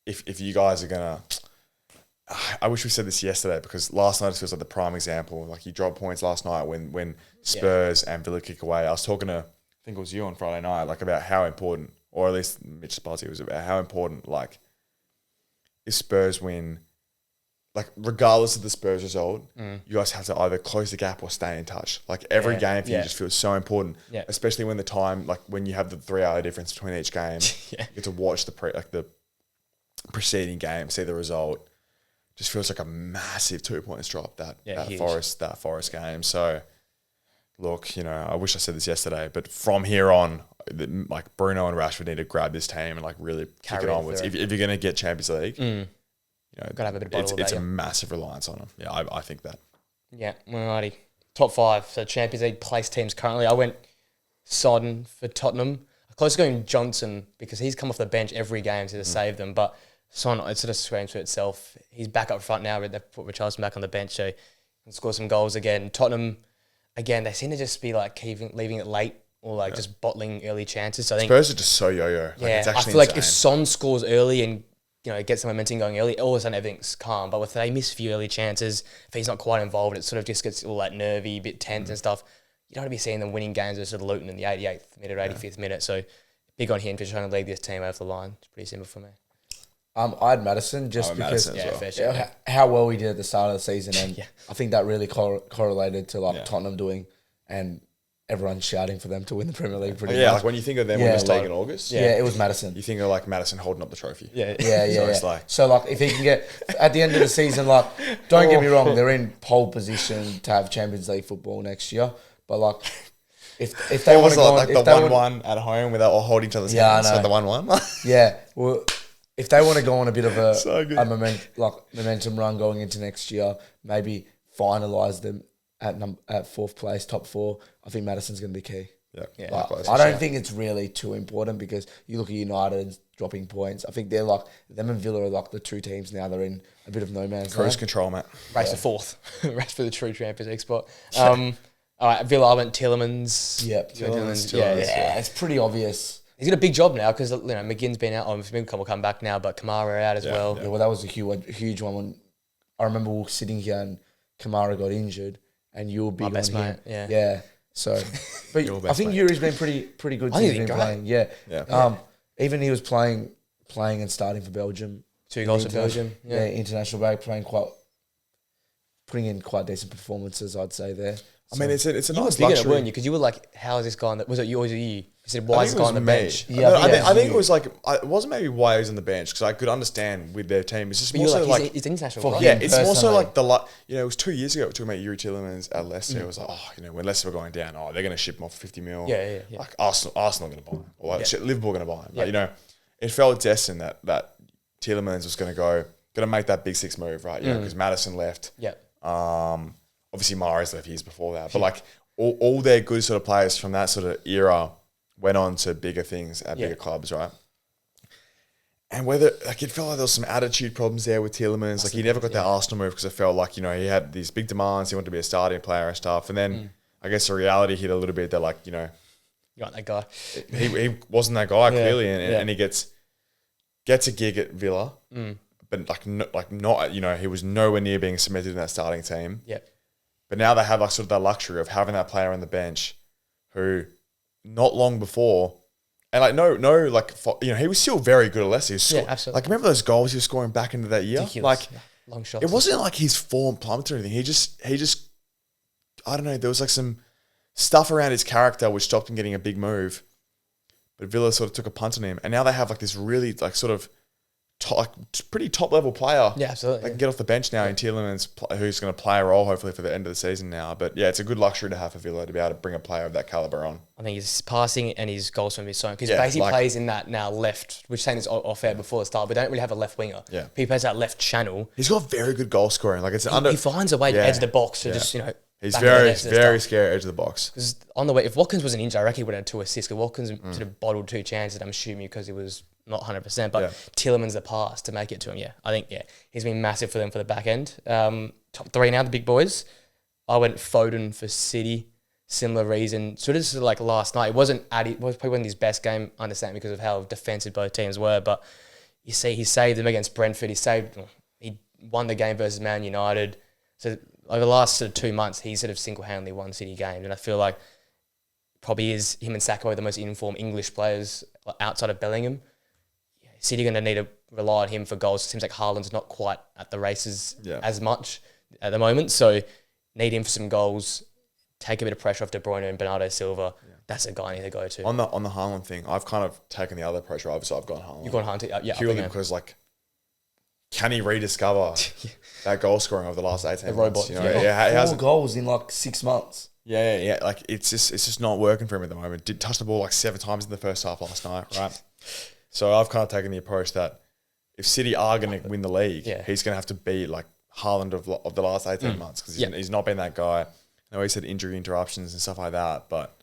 if you guys are gonna, I wish we said this yesterday because last night feels like the prime example. Like you dropped points last night when Spurs and Villa kick away. I was talking to, I think it was you on Friday night, like about how important, or at least Mitch Spalti was about how important, like if Spurs win like regardless of the Spurs result, you guys have to either close the gap or stay in touch. Like every game for you just feels so important, especially when the time, like when you have the 3 hour difference between each game, you get to watch the preceding game, see the result. Just feels like a massive 2 points drop that Forest game. So look, you know, I wish I said this yesterday, but from here on, like Bruno and Rashford need to grab this team and like really kick it onwards. If you're going to get Champions League, you know, gotta have a bit of it's a massive reliance on them. Yeah, I think that. Yeah, alrighty. Top 5. So Champions League place teams currently. I went Son for Tottenham. I close to going Johnson because he's come off the bench every game to save them. But Son, it sort of screams for itself. He's back up front now. They've put Richarlison back on the bench, so he can score some goals again. Tottenham, again, they seem to just be like leaving it late or like just bottling early chances. So I think Spurs are just so yo-yo. Like, it's actually I feel like if Son scores early and gets some momentum going early, all of a sudden everything's calm. But if they miss a few early chances, if he's not quite involved, it sort of just gets all like nervy, a bit tense and stuff. You don't want to be seeing them winning games versus Luton in the 88th minute or 85th minute. So big on him for trying to lead this team over the line. It's pretty simple for me. I had Madison just because how well we did at the start of the season, and I think that really correlated to like Tottenham doing and everyone shouting for them to win the Premier League. Pretty much. Like when you think of them when it's taken August, it was Madison. You think of like Madison holding up the trophy. So like if he can get at the end of the season, like don't get me wrong, they're in pole position to have Champions League football next year, but like. If they want to go like the 1-1 at home without all holding each other's hands, so the 1-1. Well, if they want to go on a bit of a momentum run going into next year, maybe finalise them at fourth place, top 4. I think Madison's going to be key. I don't think it's really too important because you look at United dropping points. I think they're like them and Villa are like the 2 teams now. They're in a bit of no man's land. Cruise control, mate. Race to 4th. Race for the true Champions League spot. All right, Villa, I went Tielemans. Yep, Tielemans. It's pretty obvious. He's got a big job now because McGinn's been out. McGinn will come back now, but Kamara out as well. Yeah, well, that was a huge one. When I remember we were sitting here and Kamara got injured, and you were big on him. Yeah. So, but I think Yuri's been pretty good since he's been playing. Yeah. Even he was playing and starting for Belgium. 2 goals for Belgium. Yeah, international break, putting in quite decent performances, I'd say there. I mean, it's a nice luxury. luxury. Weren't you? Because you were like, how is this guy on the... Was it you or was it you? You said, why is this guy on the bench? I think it was like... It wasn't maybe why he was on the bench, because I could understand with their team. It's just more so like... It's international, right? Yeah, it's more so like the... it was 2 years ago we were talking about Yuri Tielemans at Leicester. It was like, when Leicester were going down, they're going to ship him off 50 mil. Yeah. Like Arsenal are going to buy him. Or like Liverpool are going to buy him. But, it felt destined that Tielemans was going to make that big 6 move, right? Because Madison left. Yeah. Obviously, Mahrez left years before that. But like... All their good sort of players from that sort of era went on to bigger things at bigger clubs, right? And whether like it felt like there was some attitude problems there with Tielemans. Like he never got that Arsenal move because it felt like he had these big demands. He wanted to be a starting player and stuff. And then I guess the reality hit a little bit that like you aren't that guy. He wasn't that guy clearly, and he gets a gig at Villa, but not he was nowhere near being cemented in that starting team. Yeah. But now they have like sort of that luxury of having that player on the bench who not long before, and he was still very good at Leicester. Absolutely. Like remember those goals he was scoring back into that year? Ridiculous. Like long shots. It wasn't like his form plummeted or anything. He just I don't know, there was like some stuff around his character which stopped him getting a big move. But Villa sort of took a punt on him. And now they have like this really like sort of pretty top level player. Yeah, absolutely. They can get off the bench now in Tielemans, who's going to play a role hopefully for the end of the season now. But yeah, it's a good luxury to have for Villa to be able to bring a player of that caliber on. I think his passing and his goals from his zone because basically plays in that now left, which saying is off air before the start, but don't really have a left winger. Yeah, he plays that left channel. He's got very good goal scoring. Like he finds a way to edge the box to just He's very scary edge of the box. Because on the way, if Watkins was an injury, I reckon he would have had 2 assists. Because Watkins sort of bottled 2 chances. I'm assuming because he was not 100%, but Tielemans the pass to make it to him. Yeah, I think he's been massive for them for the back end. Top 3 now, the big boys. I went Foden for City. Similar reason. Sort of like last night. It was probably wasn't his best game. I understand because of how defensive both teams were, but you see, he saved them against Brentford. He won the game versus Man United. So over the last sort of 2 months, he sort of single-handedly won City games, and I feel like probably is him and Saka are the most informed English players outside of Bellingham. Yeah, City are going to need to rely on him for goals. It seems like Haaland's not quite at the races as much at the moment. So need him for some goals, take a bit of pressure off De Bruyne and Bernardo Silva. Yeah. That's a guy I need to go to. On the Haaland thing, I've kind of taken the other pressure over, so I've gone Haaland. You've gone Haaland, yeah. Purely because, like, can he rediscover that goal scoring over the last 18 months? You know, he has 4 goals in like 6 months. Yeah. Like, it's just not working for him at the moment. Did touch the ball like 7 times in the first half last night, right? So I've kind of taken the approach that if City are going to win the league, he's going to have to beat like Haaland of the last 18 months because he's not been that guy. I know he said injury interruptions and stuff like that, but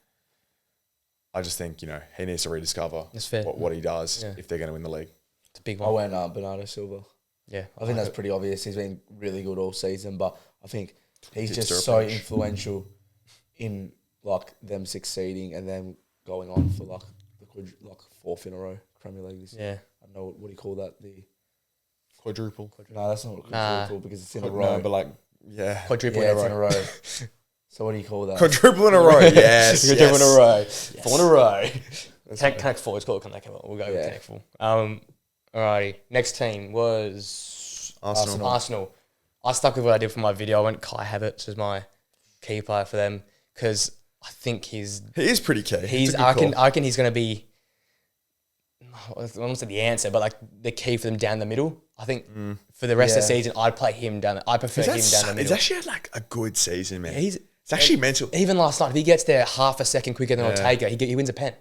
I just think, you know, he needs to rediscover what he does if they're going to win the league. It's a big one. I went Bernardo Silva. Yeah. I think that's pretty obvious. He's been really good all season, but I think he's just so influential in like them succeeding and then going on for like the 4th in a row Premier League this year. I don't know what do you call that? The quadruple. No, that's not a quadruple because it's in a row. No, but like quadruple in a row. So what do you call that? Quadruple in a row. Yes. Quadruple in a row. Yes. 4 in a row. Connect 4. It's called Connect 4. We'll go with Connect 4. Alrighty. Next team was Arsenal. I stuck with what I did for my video. I went Kai Havertz as my key player for them because I think he is pretty key. I reckon he's going to be. I won't say the answer, but like the key for them down the middle. I think for the rest of the season, I'd play him down. I prefer him down the middle. He's actually had like a good season, man. It's actually mental. Even last night, if he gets there half a second quicker than Ortega, he wins a pen.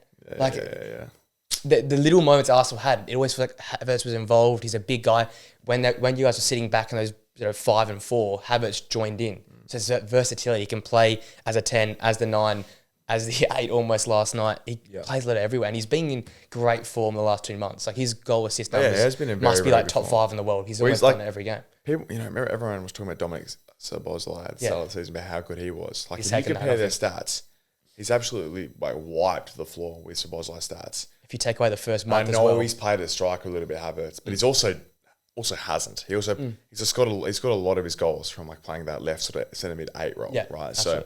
The little moments Arsenal had, it always felt like Havertz was involved. He's a big guy. When you guys were sitting back in those 5 and 4, Havertz joined in. So it's that versatility. He can play as a 10, as the 9, as the 8 almost last night. He plays a little everywhere, and he's been in great form the last 2 months. Like his goal assist numbers must be like top 5 in the world. He's always done it every game. People, you know, remember everyone was talking about Dominic Szoboszlai at the start of the season about how good he was. Like if you compare their stats, he's absolutely like wiped the floor with Szoboszlai's stats. If you take away the first month, I know he's played as striker a little bit, Havertz, but he's also hasn't. He also he's got a lot of his goals from like playing that left sort of centre mid 8 role, right? So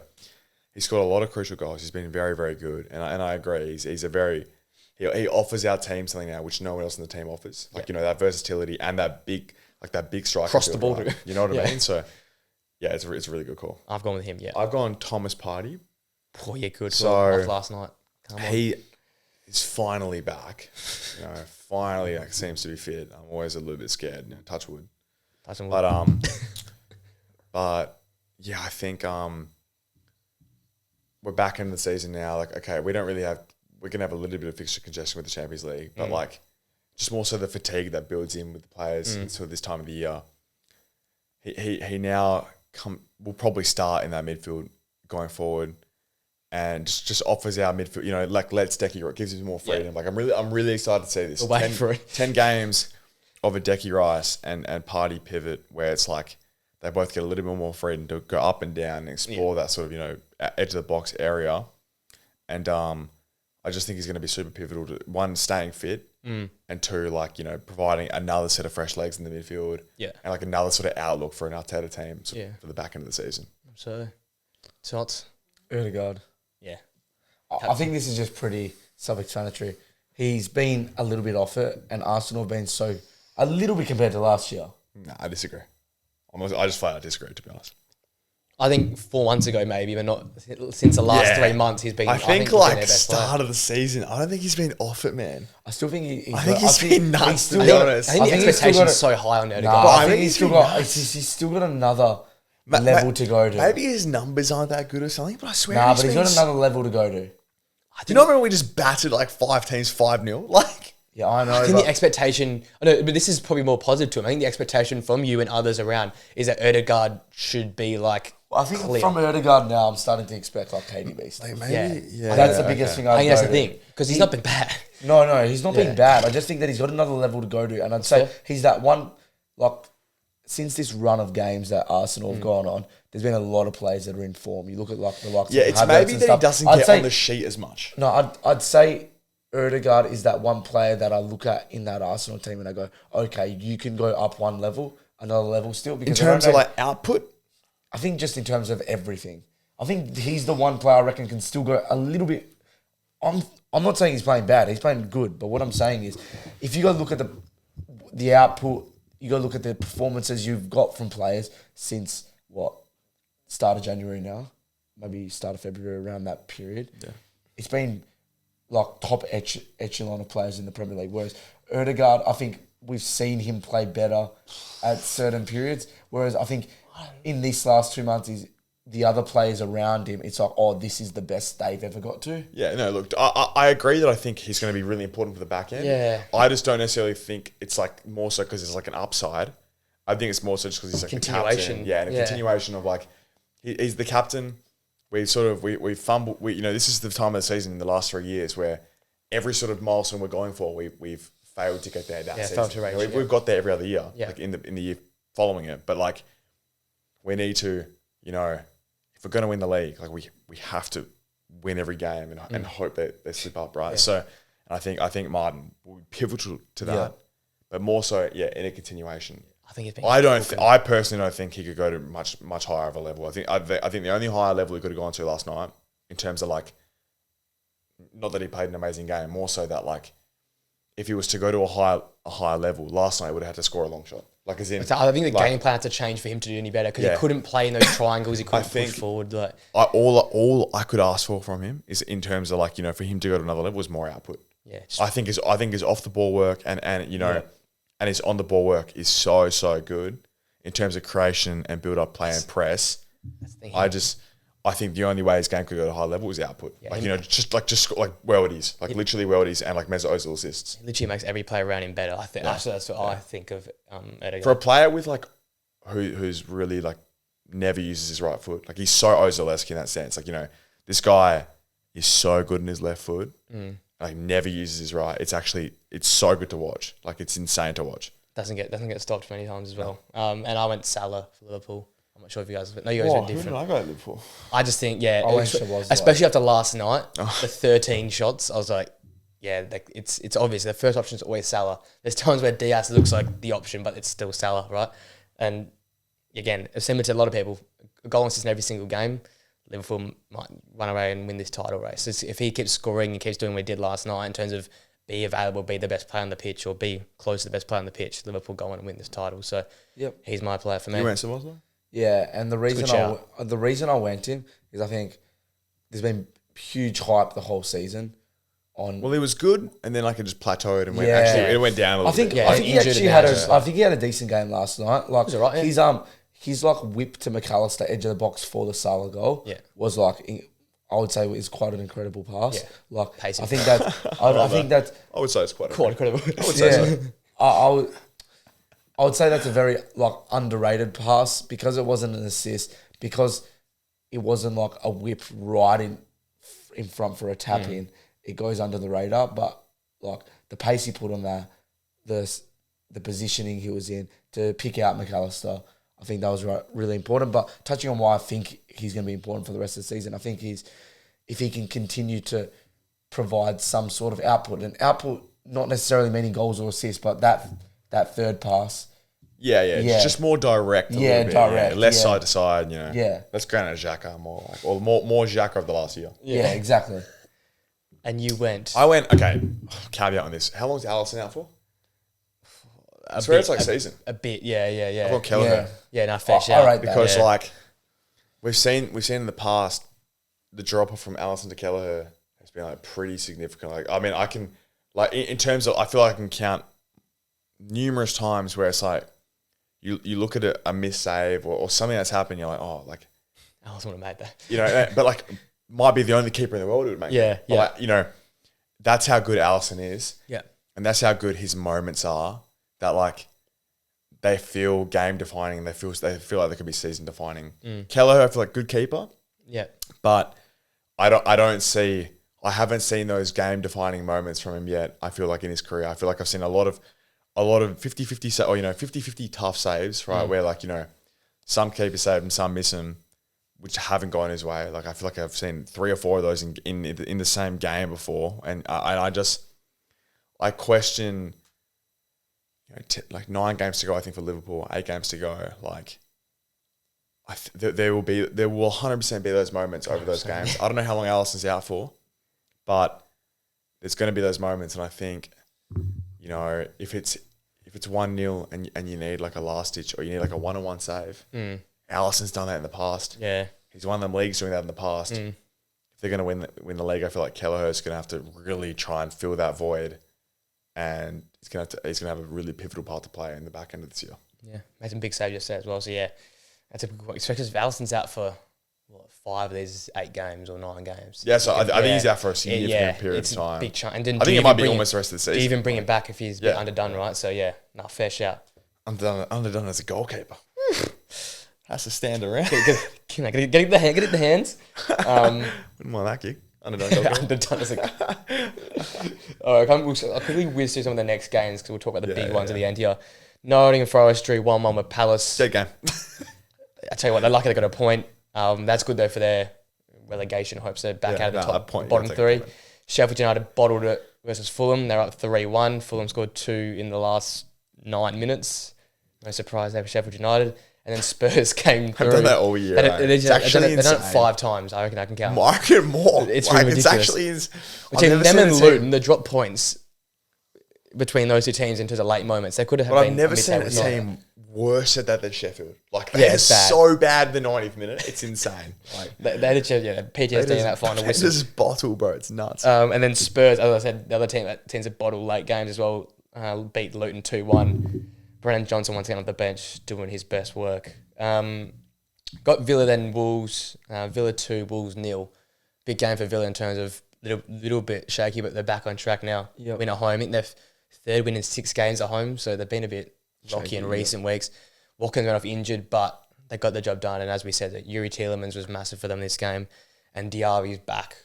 he's got a lot of crucial goals. He's been very, very good, and I agree. He's a very he offers our team something now which no one else in the team offers. Like you know that versatility and that big striker cross the ball. Right? You know what I mean? So yeah, it's a really good call. I've gone with him. Yeah, I've gone Thomas Partey. Oh yeah, good. So last night, he is finally back. You know, finally like seems to be fit. I'm always a little bit scared. You know, touch wood. But yeah, I think we're back in the season now. Like, okay, we're gonna have a little bit of fixture congestion with the Champions League, but like just more so the fatigue that builds in with the players until this time of the year. He now will probably start in that midfield going forward. And just offers our midfield, you know, like lets Decky gives him more freedom. Like I'm really excited to see this. 10 games of a Decky Rice and Partey pivot where it's like they both get a little bit more freedom to go up and down and explore that sort of, you know, edge of the box area. And I just think he's going to be super pivotal to one, staying fit, and 2, like, you know, providing another set of fresh legs in the midfield. Yeah. And like another sort of outlook for an Arteta team for the back end of the season. So it's Ødegaard. Yeah. I think this is just pretty self-explanatory. He's been a little bit off it, and Arsenal have been a little bit compared to last year. No, I disagree. I just flat out disagree, to be honest. I think 4 months ago, maybe, but not since the last 3 months. He's been. I think like start of the season. I don't think he's been off it, man. I still think he's been nuts. To be honest, I think the expectation's so high on Ødegaard. I think he's still got another level to go to. Maybe his numbers aren't that good or something, but I swear but he's got another level to go to. Do you know when we just battered like 5 teams 5-0? Like, yeah, I know. I think the expectation, but this is probably more positive to him. I think the expectation from you and others around is that Ødegaard should be like. I think from Ødegaard now, I'm starting to expect like KDB stuff. Like maybe, that's the biggest thing. I think that's the thing because he's not been bad. No, he's not been bad. I just think that he's got another level to go to, and I'd say he's that one. Like since this run of games that Arsenal have gone on, there's been a lot of players that are in form. You look at like the likes. Yeah, it's maybe that he doesn't get on the sheet as much. No, I'd say Ødegaard is that one player that I look at in that Arsenal team and I go, okay, you can go up one level, another level still. Because in terms of like output? I think just in terms of everything. I think he's the one player I reckon can still go a little bit I'm not saying he's playing bad. He's playing good. But what I'm saying is, if you go look at the output, you got to look at the performances you've got from players since start of January now, maybe start of February, around that period. Yeah. It's been like top echelon of players in the Premier League. Whereas Odegaard, I think we've seen him play better at certain periods. Whereas I think in these last 2 months, the other players around him, it's like, oh, this is the best they've ever got to. Yeah, no, look, I agree that I think he's going to be really important for the back end. Yeah. I just don't necessarily think it's like more so because it's like an upside. I think it's more so just because he's like Continuation. the captain. Yeah, and a continuation of like, he's the captain. We fumble. This is the time of the season in the last 3 years where every sort of milestone we're going for, we've failed to get there that season. Failed to reach, we've got there every other year, yeah. like in the year following it. But like, we need to, if we're going to win the league, like we have to win every game and hope that they slip up, right? Yeah. So I think Martin will be pivotal to that, but more so, in a continuation. I think I personally don't think he could go to much higher of a level. I think the only higher level he could have gone to last night, in terms of like, not that he played an amazing game, more so that like, if he was to go to a higher level last night, he would have had to score a long shot. Like as in, I think the game plan had to change for him to do any better because he couldn't play in those triangles. He couldn't push forward. Like all I could ask for from him is in terms of like for him to go to another level was more output. Yeah, I think his off the ball work and his on the ball work is so good in terms of creation and build up play and press. I think the only way his game could go to a high level is output. Yeah, just worldies, literally worldies and like Mesut Ozil assists. He literally makes every player around him better. I think that's what I think of. Odegaard. For a player with like who's really like never uses his right foot, like he's so Ozil-esque in that sense. Like this guy is so good in his left foot. Like never uses his right. It's so good to watch. Like it's insane to watch. Doesn't get stopped many times as well. And I went Salah for Liverpool. I'm not sure if you guys... No, you guys were different. Who did I go to Liverpool? I just think, especially after last night, the 13 shots, I was like, it's obvious. The first option is always Salah. There's times where Diaz looks like the option, but it's still Salah, right? And again, similar to a lot of people, a goal assist in every single game, Liverpool might run away and win this title race. If he keeps scoring and keeps doing what he did last night in terms of be available, be the best player on the pitch, or be close to the best player on the pitch, Liverpool go on and win this title. So he's my player for me. You went to Oslo? Yeah, and the reason I went him is I think there's been huge hype the whole season on. Well, he was good, and then like it just plateaued and it went down a little bit. I think he actually had a decent game last night. Like was right, yeah. His like whip to McAllister edge of the box for the Salah goal was like, I would say is quite an incredible pass. Yeah. Like pacing. I think that I would say it's quite incredible. I would say so. I would say that's a very like underrated pass because it wasn't an assist, because it wasn't like a whip right in front for a tap in. It goes under the radar, but like the pace he put on the positioning he was in to pick out McAllister, I think that was really important. But touching on why I think he's going to be important for the rest of the season, I think if he can continue to provide some sort of output, not necessarily meaning goals or assists, but that third pass. Yeah. Just more direct. Direct. Less side to side. Let's Granit Xhaka more Xhaka of the last year. Yeah, exactly. And you went. I went. Okay, caveat on this. How long is Alisson out for? I swear it's like season. A bit, yeah. I've got Kelleher. Yeah, no, fair shout. Right, because like we've seen in the past, the drop off from Alisson to Kelleher has been like pretty significant. Like I mean, I can like in terms of I feel like I can count numerous times where it's like you look at a missed save or something that's happened, you're like, oh, like Alisson would have made that. But like might be the only keeper in the world who would make it. Yeah. Like, that's how good Alisson is. Yeah. And that's how good his moments are. That like they feel game defining. They feel like they could be season defining. Kelleher, I feel like good keeper. Yeah. But I haven't seen those game defining moments from him yet. I feel like in his career, I feel like I've seen a lot of 50-50 or 50-50 tough saves, right? Where like, some keepers save and some miss him, which haven't gone his way. Like I feel like I've seen 3 or 4 of those in the same game before, and I question. Like 9 games to go, I think for Liverpool, 8 games to go. Like, there will 100% be those moments over those games. I don't know how long Alisson's out for, but there's going to be those moments, and I think, you know, if it's 1-0 and you need like a last ditch or you need like a 1-on-1 save, Allison's done that in the past. Yeah. He's won them leagues doing that in the past. If they're going to win the league, I feel like Kelleher's going to have to really try and fill that void, and he's going to have a really pivotal part to play in the back end of this year. Yeah, made some big saves yesterday as well. So yeah, that's a good one. Especially if Allison's out for 5 of these 8 games or 9 games. Yeah, so I think he's out for a significant period of time. Big chunk. And then I think it might be almost the rest of the season. Do you even bring him back if he's a bit underdone, right? So yeah, fair shout. Underdone as a goalkeeper. Has to stand around. Get it the hands. Wouldn't mind that gig. Underdone goalkeeper. Underdone as a All right, I'll quickly whiz through some of the next games because we'll talk about the big ones at the end here. Nottingham Forest drew 1-1 with Palace. Dead game. I tell you what, they're lucky they got a point. That's good though for their relegation hopes. They're back out of the bottom 3. Sheffield United bottled it versus Fulham. They're up 3-1. Fulham scored 2 in the last 9 minutes. No surprise there for Sheffield United. And then Spurs came through. I've done that all year. They've done it 5 times. I reckon I can count. I reckon more. It's really ridiculous. It's actually between them and Luton, the drop points between those 2 teams into the late moments. They could have been. I've never seen a team worse at that than Sheffield. Like, they're so bad in the 90th minute. It's insane. Like, they did PTSD in that final whistle. This bottle, bro. It's nuts. And then Spurs, as I said, the other team that tends to bottle late games as well, beat Luton 2-1. Brennan Johnson once again on the bench doing his best work. Got Villa then Wolves. Villa 2, Wolves 0. Big game for Villa in terms of little bit shaky, but they're back on track now. Yep. Win at home. I think they're 3rd win in 6 games at home, so they've been a bit rocky in recent weeks. Watkins went off injured, but they got the job done. And as we said, that Yuri Tielemans was massive for them this game, and Diaby's back.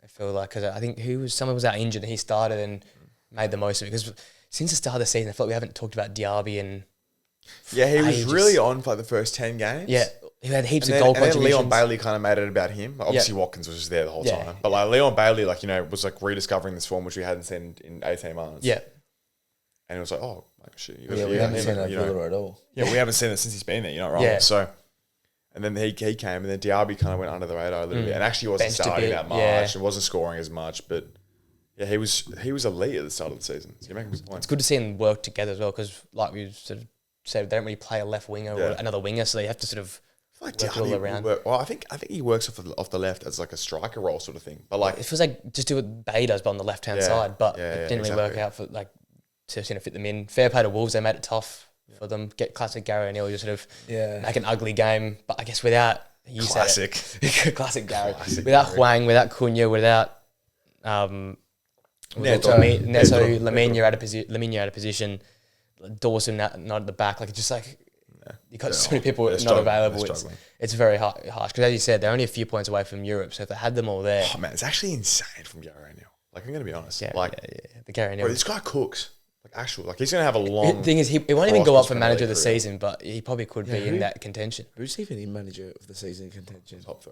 I feel like because I think someone was out injured and he started and made the most of it. Because since the start of the season, I feel like we haven't talked about Diaby and he was really on for the first 10 games. Yeah, he had heaps of goal contributions. And then Leon Bailey kind of made it about him. Obviously, Watkins was just there the whole time, but like Leon Bailey, like, you know, was like rediscovering this form which we hadn't seen in 18 months. Yeah. And it was like, oh, like, shit. We haven't seen that Villa at all. Yeah, we haven't seen it since he's been there. You're not wrong. Yeah. So, and then he came, and then Diaby kind of went under the radar a little bit, and actually wasn't starting that much, and wasn't scoring as much, but yeah, he was elite at the start of the season. So you're making good points. It's good to see them work together as well, because like we sort of said, they don't really play a left winger or another winger, so they have to sort of work all around. I think he works off the left as like a striker role sort of thing, but like it feels like just do what Bay does, but on the left hand side, but it didn't really work out for like. To fit them in. Fair play to Wolves, they made it tough for them. Get classic Gary O'Neill, just sort of make an ugly game. But I guess without classic Gary, without Huang, without Cunha, without Neto, Lamine out of position, Dawson not at the back. Like it's just like you got so many people not available. It's very harsh because as you said, they're only a few points away from Europe. So if they had them all there, oh man, it's actually insane from Gary O'Neill. Like I'm gonna be honest, the Gary O'Neill. Bro, this guy cooks. Like he's going to have a long... The thing is, he won't even go up for manager of the season, but he probably could be in that contention. Who's even in manager of the season contention? Top 3.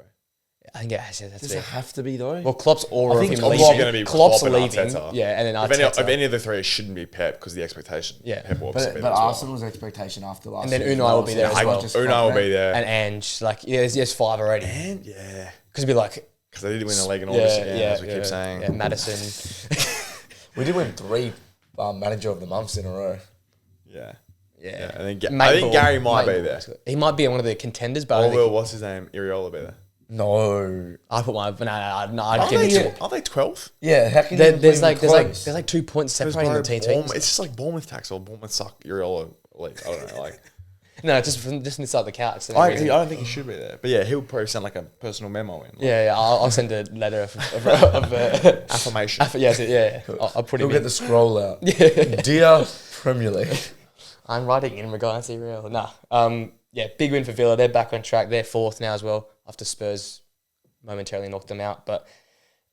I think it does it have to be though? Well, Klopp's aura of him leaving. Going to be Klopp's leaving. Yeah, and then Arteta. If any of the 3, it shouldn't be Pep because the expectation. Yeah. Pep will but Arsenal's expectation after last season. And then Unai will be there as well. Unai will be there. And Ange. Like, there's 5 already. And, because it'd be like... Because they did win the league in August as we keep saying. Yeah, Madison. We did win 3 manager of the months in a row. Yeah. And then I think Gary might be there. He might be one of the contenders, but what's his name? Iriola be there. No, I put my I'd give it to. Are they 12th? Yeah, how can there's like 2 points separating the two teams. It's just like Bournemouth tax or Bournemouth suck Iriola league. I don't know, like. No, just inside the couch. I don't think he should be there, but yeah, he'll probably send like a personal memo in. Like, I'll send a letter of affirmation. I'll put it. He'll get the scroll out. Dear Premier League, I'm writing in regards to real. Big win for Villa. They're back on track. They're 4th now as well after Spurs momentarily knocked them out. But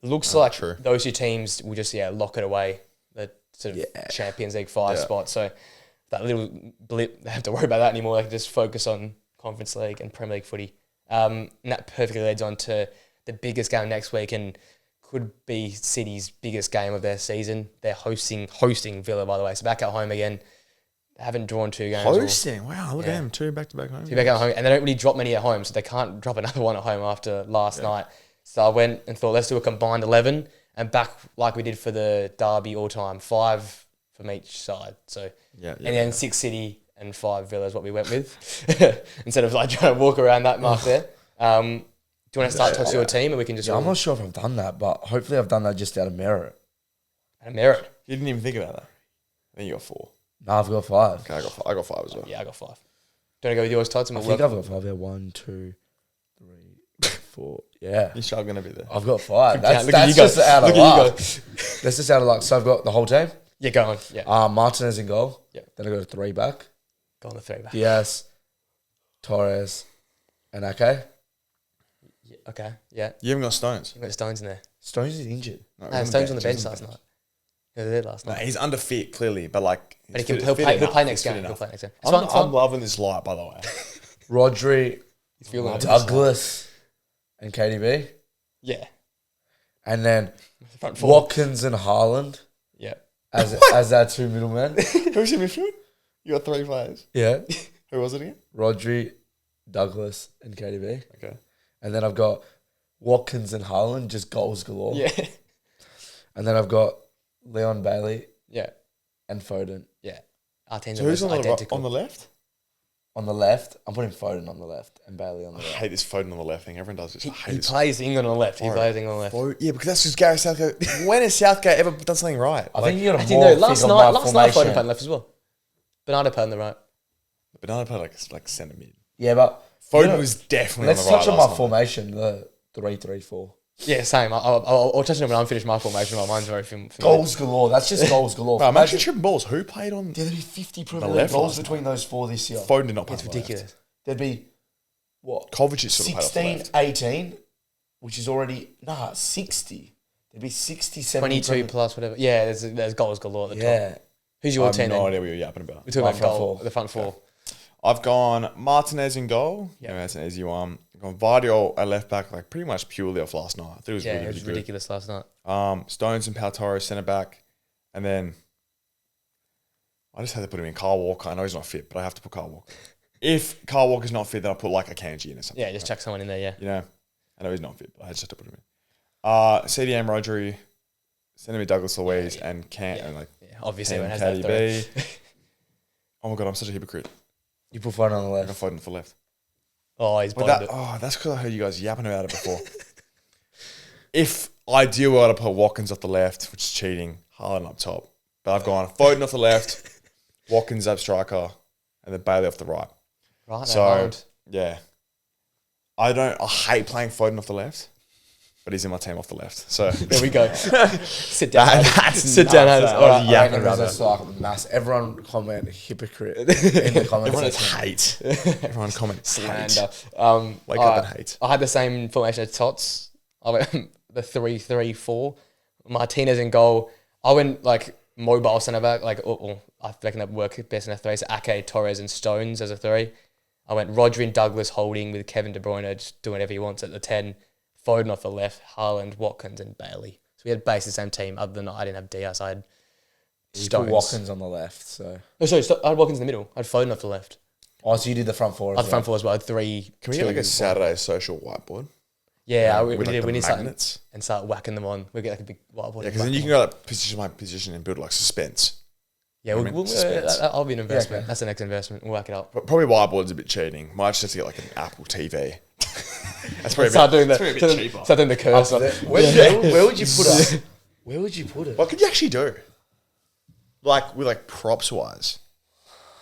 it looks like those 2 teams will just lock it away. The sort of Champions League 5 spot. So. That little blip, they don't have to worry about that anymore. They can just focus on Conference League and Premier League footy. And that perfectly leads on to the biggest game next week and could be City's biggest game of their season. They're hosting Villa, by the way. So back at home again. They haven't drawn 2 games. Wow, look at them. 2 back-to-back home. 2 back at home. And they don't really drop many at home, so they can't drop another one at home after last night. So I went and thought, let's do a combined 11. and back like we did for the derby all time, 5 from each side. So and then 6 City and 5 Villa is what we went with instead of like trying to walk around that mark there. Do you want to start to your team, and we can just? I'm not sure if I've done that, but hopefully I've done that just out of merit. Out of merit. You didn't even think about that. I think you got 4. No, I've got 5. Okay, I got 5 as well. Yeah, I got 5. Do you want to go with yours, Todd? I think I've got 5 there. 1, 2, 3, 4. Yeah, You're sure going to be there. I've got 5. That's Look at you just go. out of Look at you luck. go. That's just out of luck. So I've got the whole team. Yeah, go on. Yeah, Martinez in goal. Yeah. Then I got a 3 back. go on the 3 back. Diaz, Torres, and Ake. Yeah, okay, yeah. You haven't got Stones. You've got Stones in there. Stones is injured. No, Stones on the bench last night. Yeah, they did last No, night. he's under fit, clearly, but like... But he'll play next game. He'll play next game. It's fun. I'm loving this light, by the way. Rodri, He's feeling it. Douglas, and KDB. Yeah. And then Front 4. Watkins and Haaland Yeah. as our 2 middlemen. Who's your midfield? You got 3 players. Yeah. Who was it again? Rodri, Douglas, and KDB. Okay. And then I've got Watkins and Haaland, just goals galore. Yeah. And then I've got Leon Bailey Yeah. and Foden. Yeah. Our teams So are who's on identical. on the left? On the left, I'm putting Foden on the left and Bailey on the I right. hate this Foden on the left thing. Everyone does this. I hate He this. plays England on the left. He plays England on the left. Yeah, because that's just Gary Southgate. When has Southgate ever done something right? I think you got to Actually, more no, last think of night my Foden played formation. on the left as well. Bernardo played on the right. Banana played like centre mid. Yeah, but Foden was definitely let's on the right touch on last my night. formation, the 3-3-4. Yeah, same. I'll touch on it when I'm finished my formation. Mine's very familiar. Goals galore. That's just goals galore. Bro, imagine tripping balls. Who played on... There'd be 50 Premier left League goals last between those 4 this year. Foden did not play It's on the left. ridiculous. There'd be, what? Kovacic sort of played off the 16, left. 18, which is already, 60. There'd be 60, 70. 22 Premier- plus whatever. Yeah, there's goals galore at the top. Yeah. Who's I your have team no then? idea what you're yapping about. We're talking My about front goal, four. the front 4. I've gone Martinez in goal. Yep. Yeah, that's an easy one. I've gone Vardy at left back, like pretty much purely off last night. I thought it was Yeah, really, it was really good. ridiculous last night. Stones and Pau Torres centre back, and then I just had to put him in Kyle Walker. I know he's not fit, but I have to put Kyle Walker. If Kyle Walker's not fit, then I'll put like a Kanji in or something. Yeah, just chuck someone in there, yeah. You know, I know he's not fit, but I just have to put him in. CDM Rodri, centre mid Douglas Luiz, and Cam and like Yeah, obviously, Cam everyone has that three. KDB. Oh my god, I'm such a hypocrite. You put Foden on the I got left. Foden for left. Oh, he's But bombed it. that's because I heard you guys yapping about it before. If ideal, I'd have put Watkins off the left, which is cheating. Haaland up top. But I've gone Foden off the left, Watkins up striker, and then Bailey off the right. Right, So, Haaland. yeah. I hate playing Foden off the left, but he's in my team off the left. So, There we go. Sit down. That's Sit down. nuts, Hannah. that. All right. I was yapping Everyone about just that. like mass. Everyone comment hypocrite in the comment Everyone section. hate. Everyone comment hate. Slander. Wake up and hate. I had the same formation as Tots. I went the 3-3-4. Martinez in goal. I went like mobile centre back. Like I reckon that work best in a 3. So Ake, Torres, and Stones as a 3. I went Rodri and Douglas holding with Kevin De Bruyne just doing whatever he wants at the 10. Foden off the left. Haaland, Watkins, and Bailey. So we had basically the same team. Other than I didn't have Diaz. I had You put Stones. Watkins on the left. So Oh, sorry. I had Watkins in the middle. I had Foden off the left. so you did the front 4 I as had front 4 as well. I had 3. Can we get like a Saturday social whiteboard? Yeah, we With, like, did. the We need something magnets? and start whacking them on. We get like a big whiteboard. Yeah, because then you can go like position by position and build like suspense. Yeah, I mean, suspense. that'll be an investment. okay. That's the next investment. We'll whack it up. But probably whiteboard's a bit cheating. Might just have to get like an Apple TV. That's probably Start doing that's probably a bit cheaper. Start doing the curse. Where would you put it? Where would you put it? What could you actually do? Like with like props wise,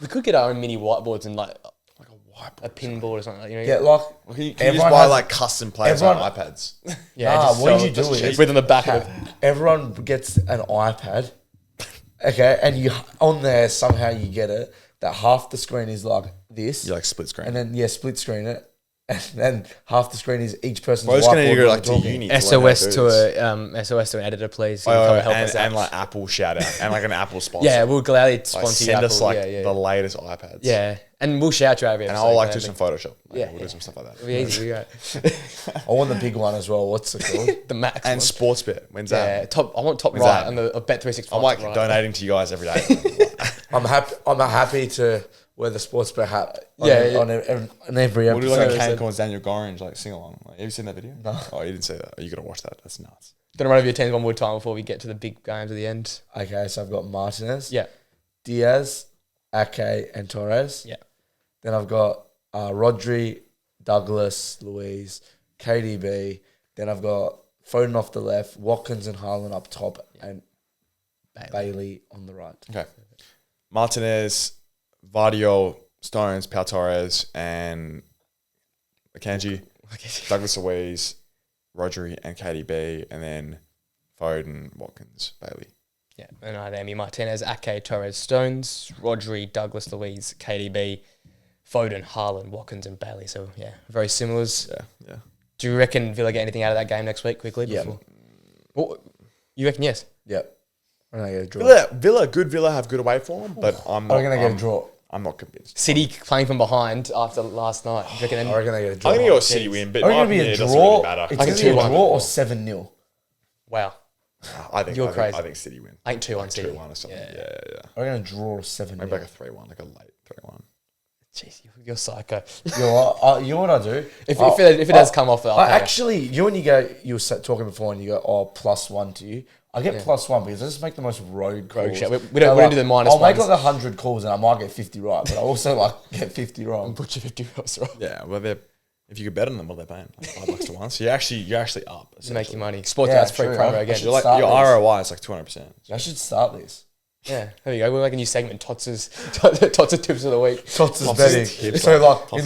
We could get our own mini whiteboards and like like a whiteboard. a pinboard or something. Like, you know, Yeah, like Well, can you just everyone buy has- like custom players on everyone- iPads? yeah. Nah, just what so- you do is with on the back of it. everyone gets an iPad, okay, and you on there somehow you get it that half the screen is like this, You like split screen. and then split screen it, and then half the screen is each person's I was going to whiteboard go when like they're to talking. uni. to learn how SOS do to this. SOS to an editor, please. Oh, Help us out. and like Apple shout out and like an Apple sponsor. Yeah, we'll gladly like sponsor you. send us Apple. like yeah. the latest iPads. Yeah, and we'll shout you every And episode. I'll like do gladly. some Photoshop. Like, Yeah, we'll yeah. do some stuff like that. It'll be easy. We go. I want the big one as well. What's it called? The max. And one. Sportsbet. When's Yeah, that? top. I want top When's right that? and the Bet 365. I'm like top right. donating to you guys every day. I'm happy to where the sports perhaps on, Yeah, on every We'll do like a episode. Kane calls Daniel Gorringe like sing along. Like, have you seen that video? No. Oh, you didn't see that. Oh, you got to watch that. That's nuts. Gonna run over your teams one more time before we get to the big games at the end. Okay, so I've got Martinez, Yeah. Diaz, Ake, and Torres. Yeah. Then I've got Rodri, Douglas, Luiz, KDB. Then I've got Foden off the left, Watkins and Haaland up top, and Bailey on the right. Okay. Martinez, Vardio, Stones, Pau Torres, and Akanji, Douglas Luiz, Rodri, and KDB, and then Foden, Watkins, Bailey. Yeah, and I have Martinez, Ake, Torres, Stones, Rodri, Douglas, Luiz, KDB, Foden, Haaland, Watkins, and Bailey. So yeah, very similars. Yeah. Do you reckon Villa get anything out of that game next week? Quickly, Yeah. before? Well, you reckon yes? Yep. I'm going to get a draw. Villa have good away form, but I'm I'm going to get a draw. I'm not convinced. City playing from behind after last night. Do you reckon? I reckon they get a draw. I'm going to go City win, but Are my going to be opinion, a it doesn't really draw? matter. It's I going can to be a 2-1. draw or 7-0. Wow, I think You're I think, crazy. I think City win. I think 2-1 City. 2-1 or something. Yeah. I'm going to draw or 7-0. Maybe like a 3-1, like a late 3-1. Jeez, you're psycho. You know what I do? If it does come off, I'll actually, you were talking before and you go, +1 to you. I get +1 because I just make the most road calls. shit. We don't do the minus I'll make ones. like 100 calls and I might get 50 right, but I also like get 50 wrong. put you 50 euros wrong. Yeah, well, if you could bet on them, well, they're paying like $5 to 1. So you're actually up. To make you money. Sports Yeah, Dad's free true. promo I again. should You're like, start your this. ROI is like 200%. I should start this. Yeah, there you go. We're making a new segment, Tots' tips of the week. Tots is Tots' betting. tips, So like Tots'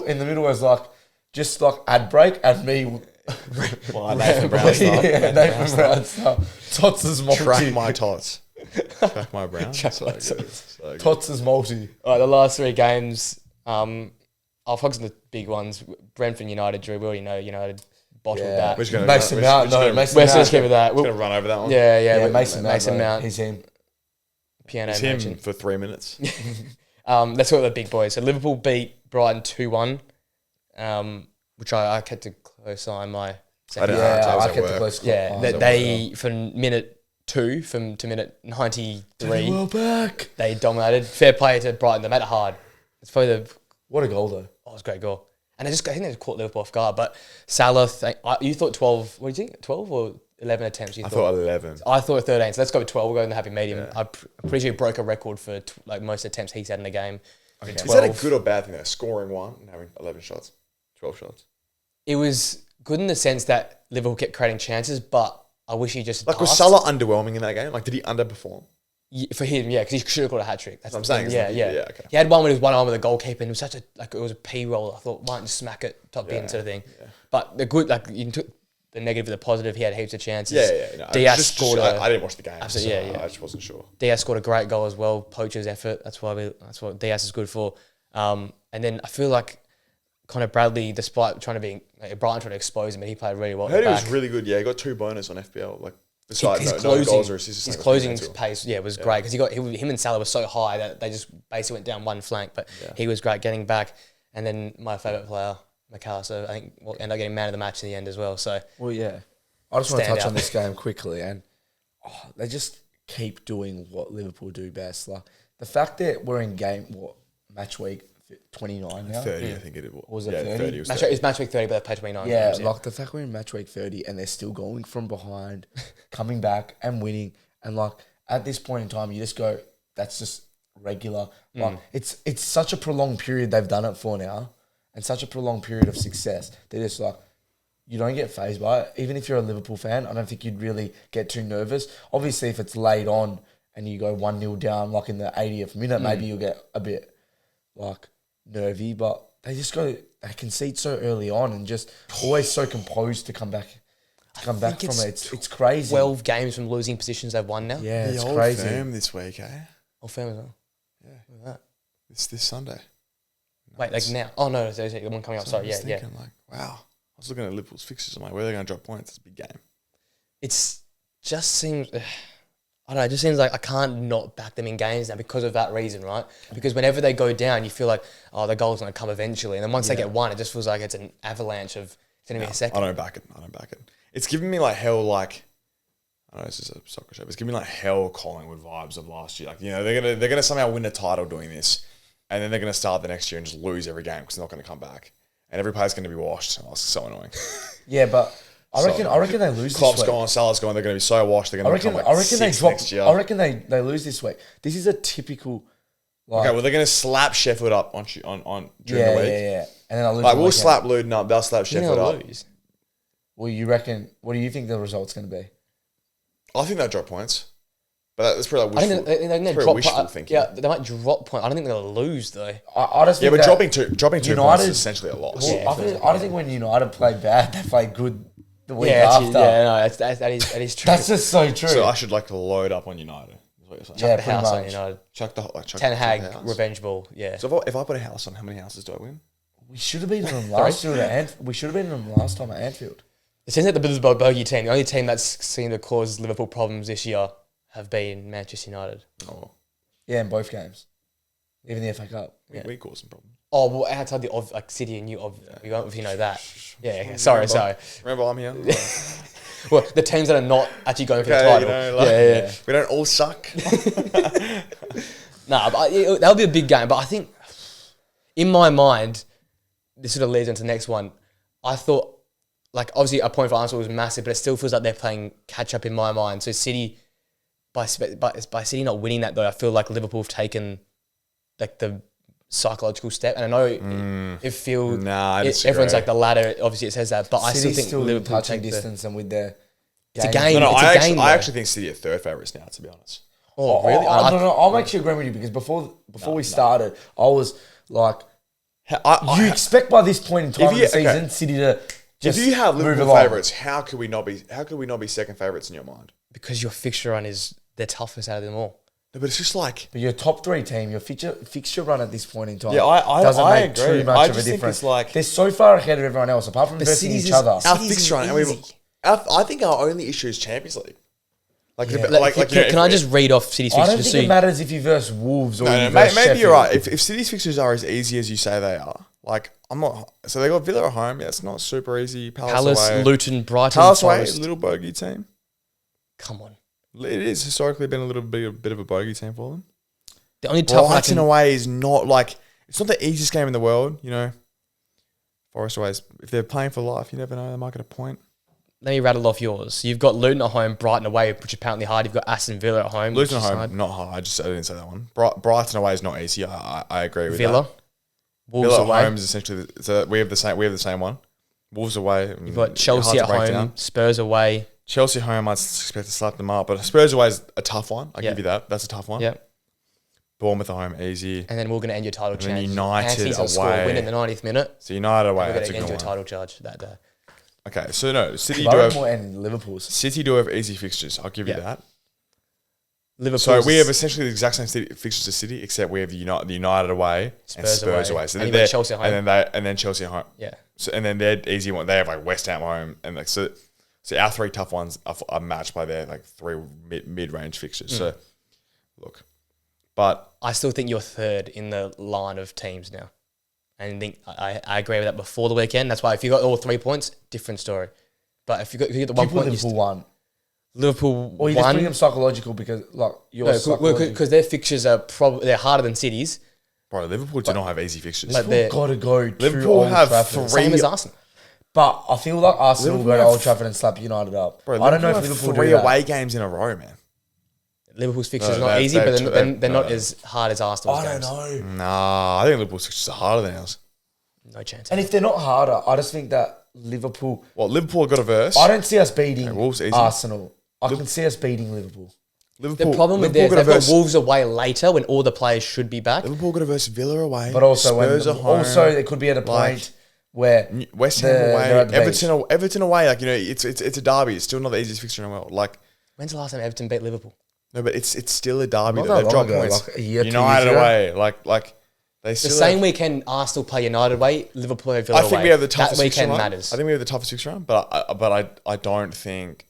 in the middle is like just like ad break and me. Well, Nathan Brown stuff. Yeah, Nathan Brown stuff. Tots is multi. Track my tots. Track my brown. Track So my good. tots. So good. Tots is multi. All right, the last three games, I'll focus on the big ones. Brentford United drew. We already know United bottled Yeah. that. We're just gonna Mason we're Mount. just No, gonna- Mason We're just Mount. keep with that. just gonna run over that one. Yeah, we- Mason Mason Mount. Mount. He's in. Piano It's him mention. for 3 minutes. Let's go with the big boys. So Liverpool beat Brighton 2-1, which I kept a close eye on my second I half. was Yeah, I at kept the work. close. Yeah, eye. they from minute 2 to minute 93, Well back. they dominated. Fair play to Brighton. They made it hard. It's probably the What a goal though. it was a great goal. And I think they just caught Liverpool off guard. But Salah, you thought 12, what do you think, 12 or 11 attempts? I thought 11. I thought 13. So let's go with 12. We'll go in the happy medium. I'm pretty sure he broke a record for like most attempts he's had in a game. Okay. Is that a good or bad thing though? Scoring one and having 11 shots, 12 shots. It was good in the sense that Liverpool kept creating chances, but I wish he just Like, was passed. Salah underwhelming in that game? Like, did he underperform? For him, yeah, because he should have got a hat trick. That's What I'm saying. Yeah, Like, yeah. okay. He had one with his one arm with a goalkeeper, and it was such a it was a P roll. I thought, why don't you smack it top bin sort of thing. Yeah. But the good, like you took the negative with the positive. He had heaps of chances. Yeah. No, Diaz scored I didn't watch the game. Absolutely, so yeah. I just wasn't sure. Diaz scored a great goal as well. Poacher's effort. That's what Diaz is good for. And then I feel like Connor Bradley, despite trying to be Brighton trying to expose him, but he played really well. I heard at he the was back. really good. Yeah, he got 2 bonus on FPL. Like, besides His no closing, goals or assists. his like, closing mental. pace, was great because him and Salah were so high that they just basically went down one flank. But he was great getting back. And then my favourite player, McAllister, I think will end up getting man of the match in the end as well. So Well, yeah. I just want to Stand touch out. on this game quickly, and they just keep doing what Liverpool do best. Like the fact that we're in match week 29 now. 30, I think it was. Was it yeah, 30? 30 was match, 30. it's match week 30, but they played 29 Yeah, games, like the fact we're in match week 30 and they're still going from behind, coming back and winning, and like at this point in time, you just go, that's just regular. Like it's such a prolonged period they've done it for now, and such a prolonged period of success. They're just like, you don't get fazed by it. Even if you're a Liverpool fan, I don't think you'd really get too nervous. Obviously, if it's laid on and you go 1-0 down, like in the 80th minute, maybe you'll get a bit like nervy. But they concede so early on and just always so composed to come back from it. It's crazy. 12 games from losing positions they've won now. Yeah, The it's old crazy. firm this week, eh? Or firm as well. Yeah. Look at that. This Sunday. Wait, like now? Oh no, there's the one coming up. So Sorry, I was yeah. thinking, like, wow. I was looking at Liverpool's fixtures. I'm like, where are they going to drop points? It's a big game. It's just seems. I don't know. It just seems like I can't not back them in games now because of that reason, right? Because whenever they go down, you feel like, oh, the goal's going to come eventually, and then once they get one, it just feels like it's an avalanche of. It's going to be a second. I don't back it. It's giving me like hell, like, I know this is a soccer show, but it's giving me like hell Collingwood vibes of last year. Like, you know, they're gonna somehow win a title doing this. and then they're going to start the next year and just lose every game because they're not going to come back, and every player's going to be washed. Oh, it's so annoying. Yeah, but I reckon they lose Klopp's this week. gone, Salah's gone. They're going to be so washed. They're going to become like I reckon they sixth drop. next year. I reckon they lose this week. This is a typical. Like, Okay, well, they're going to slap Sheffield up on during the week. Yeah. And then they'll lose. Like, the we'll weekend. slap Luton up. They'll slap Sheffield up. lose. Well, you reckon? What do you think the result's going to be? I think they'll drop points. But that's probably I wishful, think they probably drop wishful thinking. Yeah, they might drop point. I don't think they'll lose though. I just Yeah, think but that dropping two United- points is essentially a loss. Well, Yeah, I don't think when United played bad, they played good the week Yeah, after. no, that is true. That's just so true. So I should like load up on United. Is what you're saying. Yeah, the pretty house on much. United. Chuck the Ten Hag house. revenge ball. Yeah. So if I put a house on, how many houses do I win? We should have beaten them last year at We should have beaten them last time at Anfield. It seems like the Middlesbrough bogey team, the only team that's seemed to cause Liverpool problems this year, have been Manchester United. Oh, Yeah, in both games, even the FA Cup. we caused some problems. Oh, well, outside the like City and you, you won't if you know that. Yeah, sorry. Remember, I'm here. Well, the teams that are not actually going for the Okay, title. you know, like, yeah. we don't all suck. Nah, but that'll be a big game. But I think, in my mind, this sort of leads into the next one. I thought, like, obviously a point for Arsenal was massive, but it still feels like they're playing catch up in my mind. So City, by City not winning that though, I feel like Liverpool have taken like the psychological step. And I know it feels everyone's like the ladder. Obviously, it says that, but I City's still think Liverpool touching take distance and with their. It's a game. No, It's a game, I though. actually think City are third favourites now, to be honest. Oh, really? I don't know. I'm actually agreeing with you because before we started, I was like, you expect by this point in time in the season, City to just if you have move Liverpool along. favourites, how could we not be second favourites in your mind? Because your fixture run is the toughest out of them all. No, but it's just like But your top three team, your fixture run at this point in time, Yeah, I doesn't make agree. too much I of a just think difference. it's like- they're so far ahead of everyone else, apart from versing City's each is- other. our City's fixture run. easy. I think our only issue is Champions League. Like, Yeah. Can I just read off City's I don't fixtures? think it matters if you verse Wolves or No, you verse maybe you're Sheffield. right. If City's fixtures are as easy as you say they are, like I'm not. So they got Villa at home. Yeah, it's not super easy. Palace, away. Luton, Brighton, Palace away, Forest. little bogey team. Come on. It is historically been a bit of a bogey team for them. The only tough one I Brighton can, away is not like it's not the easiest game in the world. You know, Forest away. If they're playing for life, you never know. They might get a point. let me rattle off yours. You've got Luton at home, Brighton away, which is apparently hard. You've got Aston Villa at home. Luton which at is home, hard. not hard. I didn't say that one. Brighton away is not easy. I agree with Villa. that. Wolves Villa away. at home is essentially so we have the same one. Wolves away. You've got Chelsea at home, Spurs away. Chelsea at home, I expect to slap them up, but Spurs away is a tough one. I Yeah. give you that. That's a tough one. Yeah. Bournemouth at home, easy. And then we're going to end your title And then challenge. United Anthony's gonna score a away. win in the 90th minute. So United away, We're going that's a to end good your one. title charge that day. Okay, so no, City do Bournemouth have and Liverpool's. easy fixtures. I'll give you Yeah. that. Liverpool. So we have essentially the exact same fixtures as City, except we have the United away and Spurs away. So And they're you've got Chelsea at home. and then Chelsea at home. Yeah. So and then their easy one, they have like West Ham at home, and like so our three tough ones are matched by their like three mid range fixtures. So look, but I still think you're third in the line of teams now. And I agree with that before the weekend. That's why if you got all 3 points, different story. But if you got the 1 point, Liverpool won. Liverpool Or you just bring won. them psychological because like you're psychological. Because their fixtures are they're harder than City's. bro, Liverpool do not have easy fixtures. Like they're Gotta go to Liverpool Old have Trafford. three- same as Arsenal. But I feel like Arsenal will go to Liverpool Old have- Trafford and slap United up. Bro, I don't know if have Liverpool three do that. away games in a row, man. Liverpool's fixtures No, are not easy, but they're not no. as hard as Arsenal's I don't games. know. Nah, I think Liverpool's fixtures are harder than ours. No chance. And if they're not harder, I just think that Liverpool. Well, Liverpool got a verse. I don't see us beating Okay, Wolves easy. Arsenal. I can see us beating Liverpool. Liverpool, The problem with Liverpool this, got a they've got verse. Wolves away later when all the players should be back. Liverpool got a verse Villa away. But also, Spurs at home. also it could be at a point where West Ham they're away, at the Everton away. Like it's a derby. It's still not the easiest fixture in the world. Like When's the last time Everton beat Liverpool? no, but it's still a derby. Not Though. that They've dropped long ago, points. like a year, 2 United years ago. away, like they The still same have, weekend Arsenal play United away, Liverpool play Villa I think away. we have the toughest That fixture weekend run. matters. I think we have the toughest fixture run, but I don't think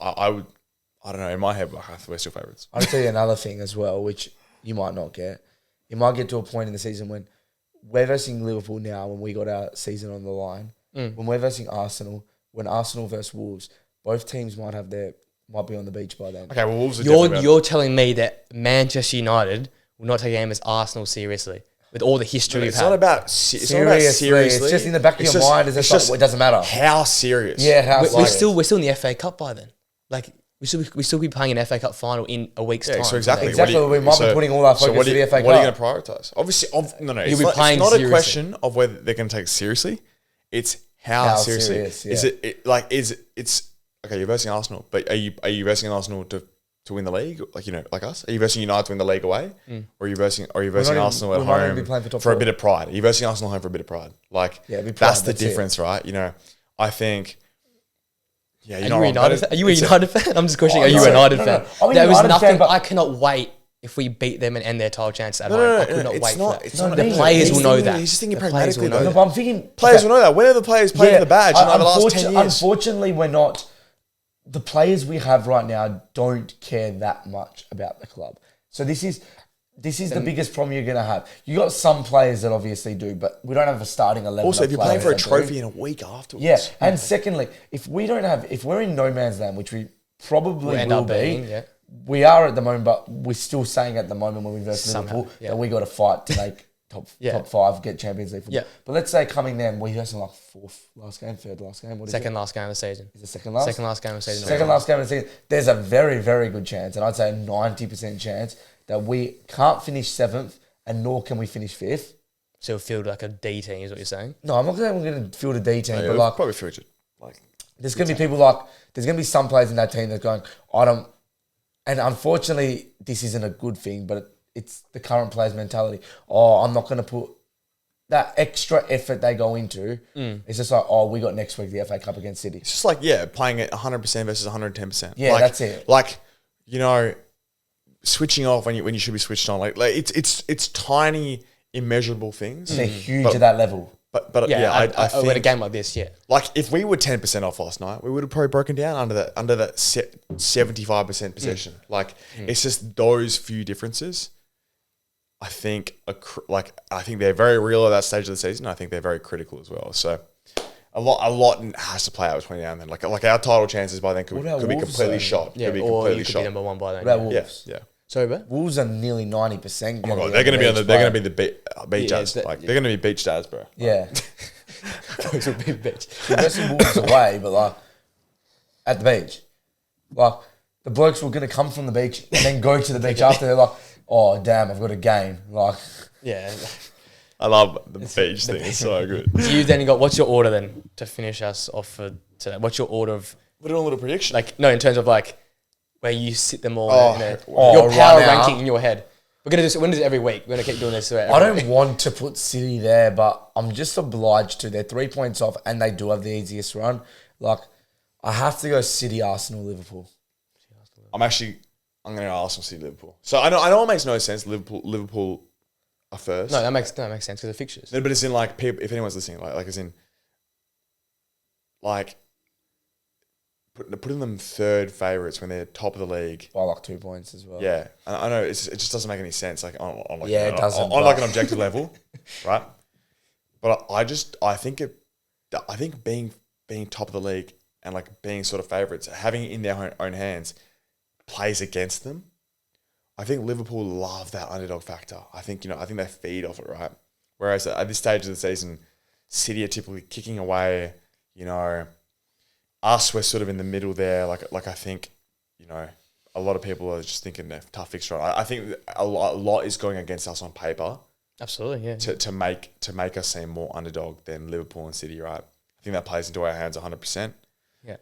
I would. I don't know. In my head, we're still favourites. I'll tell you another thing as well, which you might not get. You might get to a point in the season when we're versing Liverpool now, when we got our season on the line. When we're versing Arsenal, when Arsenal versus Wolves, both teams might be on the beach by then. Okay, well, Wolves are definitely better. You're telling me that Manchester United will not take a game as Arsenal seriously with all the history we've It's had. not about seriously. It's just in the back of your mind. It's just it doesn't matter. How serious? Yeah, how We're serious. still in the FA Cup by then. Like we still be playing an FA Cup final in a week's time. So exactly. We might be putting all our focus to the FA Cup. What are you going to prioritize? Obviously, no. You'll be playing it's not seriously. a question of whether they're going to take it seriously. It's how seriously. serious, yeah. It's okay? You're versing Arsenal, but are you versing Arsenal to win the league? Like us? Are you versing United to win the league away, or are you versing Arsenal at home for a bit of pride? Are you versing Arsenal at home for a bit of pride? That's the difference, right? I think. Yeah, Are you a United fan? I'm just questioning. Are you a United fan? I'm There a was United nothing. fan, but- I cannot wait if we beat them and end their title chances at home. I could not wait for that. It's not The even- players he's will know thinking- that. He's just thinking The players pragmatically. will know No, that. but I'm thinking Players will know that. When are the players playing for the badge in the last 10 years? Unfortunately, we're not. The players we have right now don't care that much about the club. So this is the biggest problem you're going to have. You got some players that obviously do, but we don't have a starting 11. Also, if you're playing for a that do. trophy in a week afterwards. Yeah, and secondly, if we're in no man's land, which we probably We'll end will up be, being, yeah. we are at the moment, but we're still saying at the moment when we versus Somehow, Liverpool yeah. that we got to fight to make top 5, get Champions League football. Yeah. But let's say coming then, we're versing like third last game. What is Second it? last game of the season. Is it second last? Second last game of the season. Second last game of the season. There's a very, very good chance, and I'd say a 90% chance that we can't finish 7th, and nor can we finish 5th. So field like a D team is what you're saying. No, I'm not saying we're going to field a D team, Yeah, but like probably future. there's going to be people like there's going to be some players in that team that's going, I don't. And unfortunately, this isn't a good thing, but it's the current players' mentality. Oh, I'm not going to put that extra effort they go into. It's just like, we got next week the FA Cup against City. It's just playing at 100% versus 110%. Yeah, that's it. Switching off when you should be switched on. It's tiny, immeasurable things. They're huge at that level. But I think in a game like this, yeah. like if we were 10% off last night, we would have probably broken down under that 75% possession. It's just those few differences. I think they're very real at that stage of the season. I think they're very critical as well. So a lot has to play out between now and then. Like our title chances by then could be Wolves, completely though? shot. Yeah, Could be or completely you could shot. be number one by then. What about Yeah. Wolves? Yeah. Sorry, bro? Wolves are nearly 90%. Oh my god, they're going to be the beach Yeah, dads. They're going to be beach dads, bro. Yeah. Those would be a bitch. We're versing Wolves away, but like at the beach. Like the blokes were going to come from the beach and then go to the beach after. They're like, oh, damn, I've got a game. Like, Yeah. I love the beach thing. It's so good. You then got, what's your order then to finish us off for today? What's your order of, We're doing a little prediction. in terms of where you sit them all Oh, in there. oh, Your power right now. ranking in your head. We're going to do this every week. We're going to keep doing this every I don't week. want to put City there, but I'm just obliged to. They're 3 points off and they do have the easiest run. Like, I have to go City, Arsenal, Liverpool. I'm going to go Arsenal, City, Liverpool. So I know it makes no sense. Liverpool are first. No, that makes sense because of fixtures. No, but it's in people. If anyone's listening, as in putting them third favourites when they're top of the league. By like 2 points as well. Yeah, I know it just doesn't make any sense. It doesn't. On an objective level, right? But I think being top of the league and being sort of favourites, having it in their own hands, plays against them. I think Liverpool love that underdog factor. I think they feed off it, right? Whereas at this stage of the season, City are typically kicking away. Us, we're sort of in the middle there. I think, a lot of people are just thinking they're tough fixture. I think a lot is going against us on paper. Absolutely, yeah. To make us seem more underdog than Liverpool and City, right? I think that plays into our hands 100%. Yeah.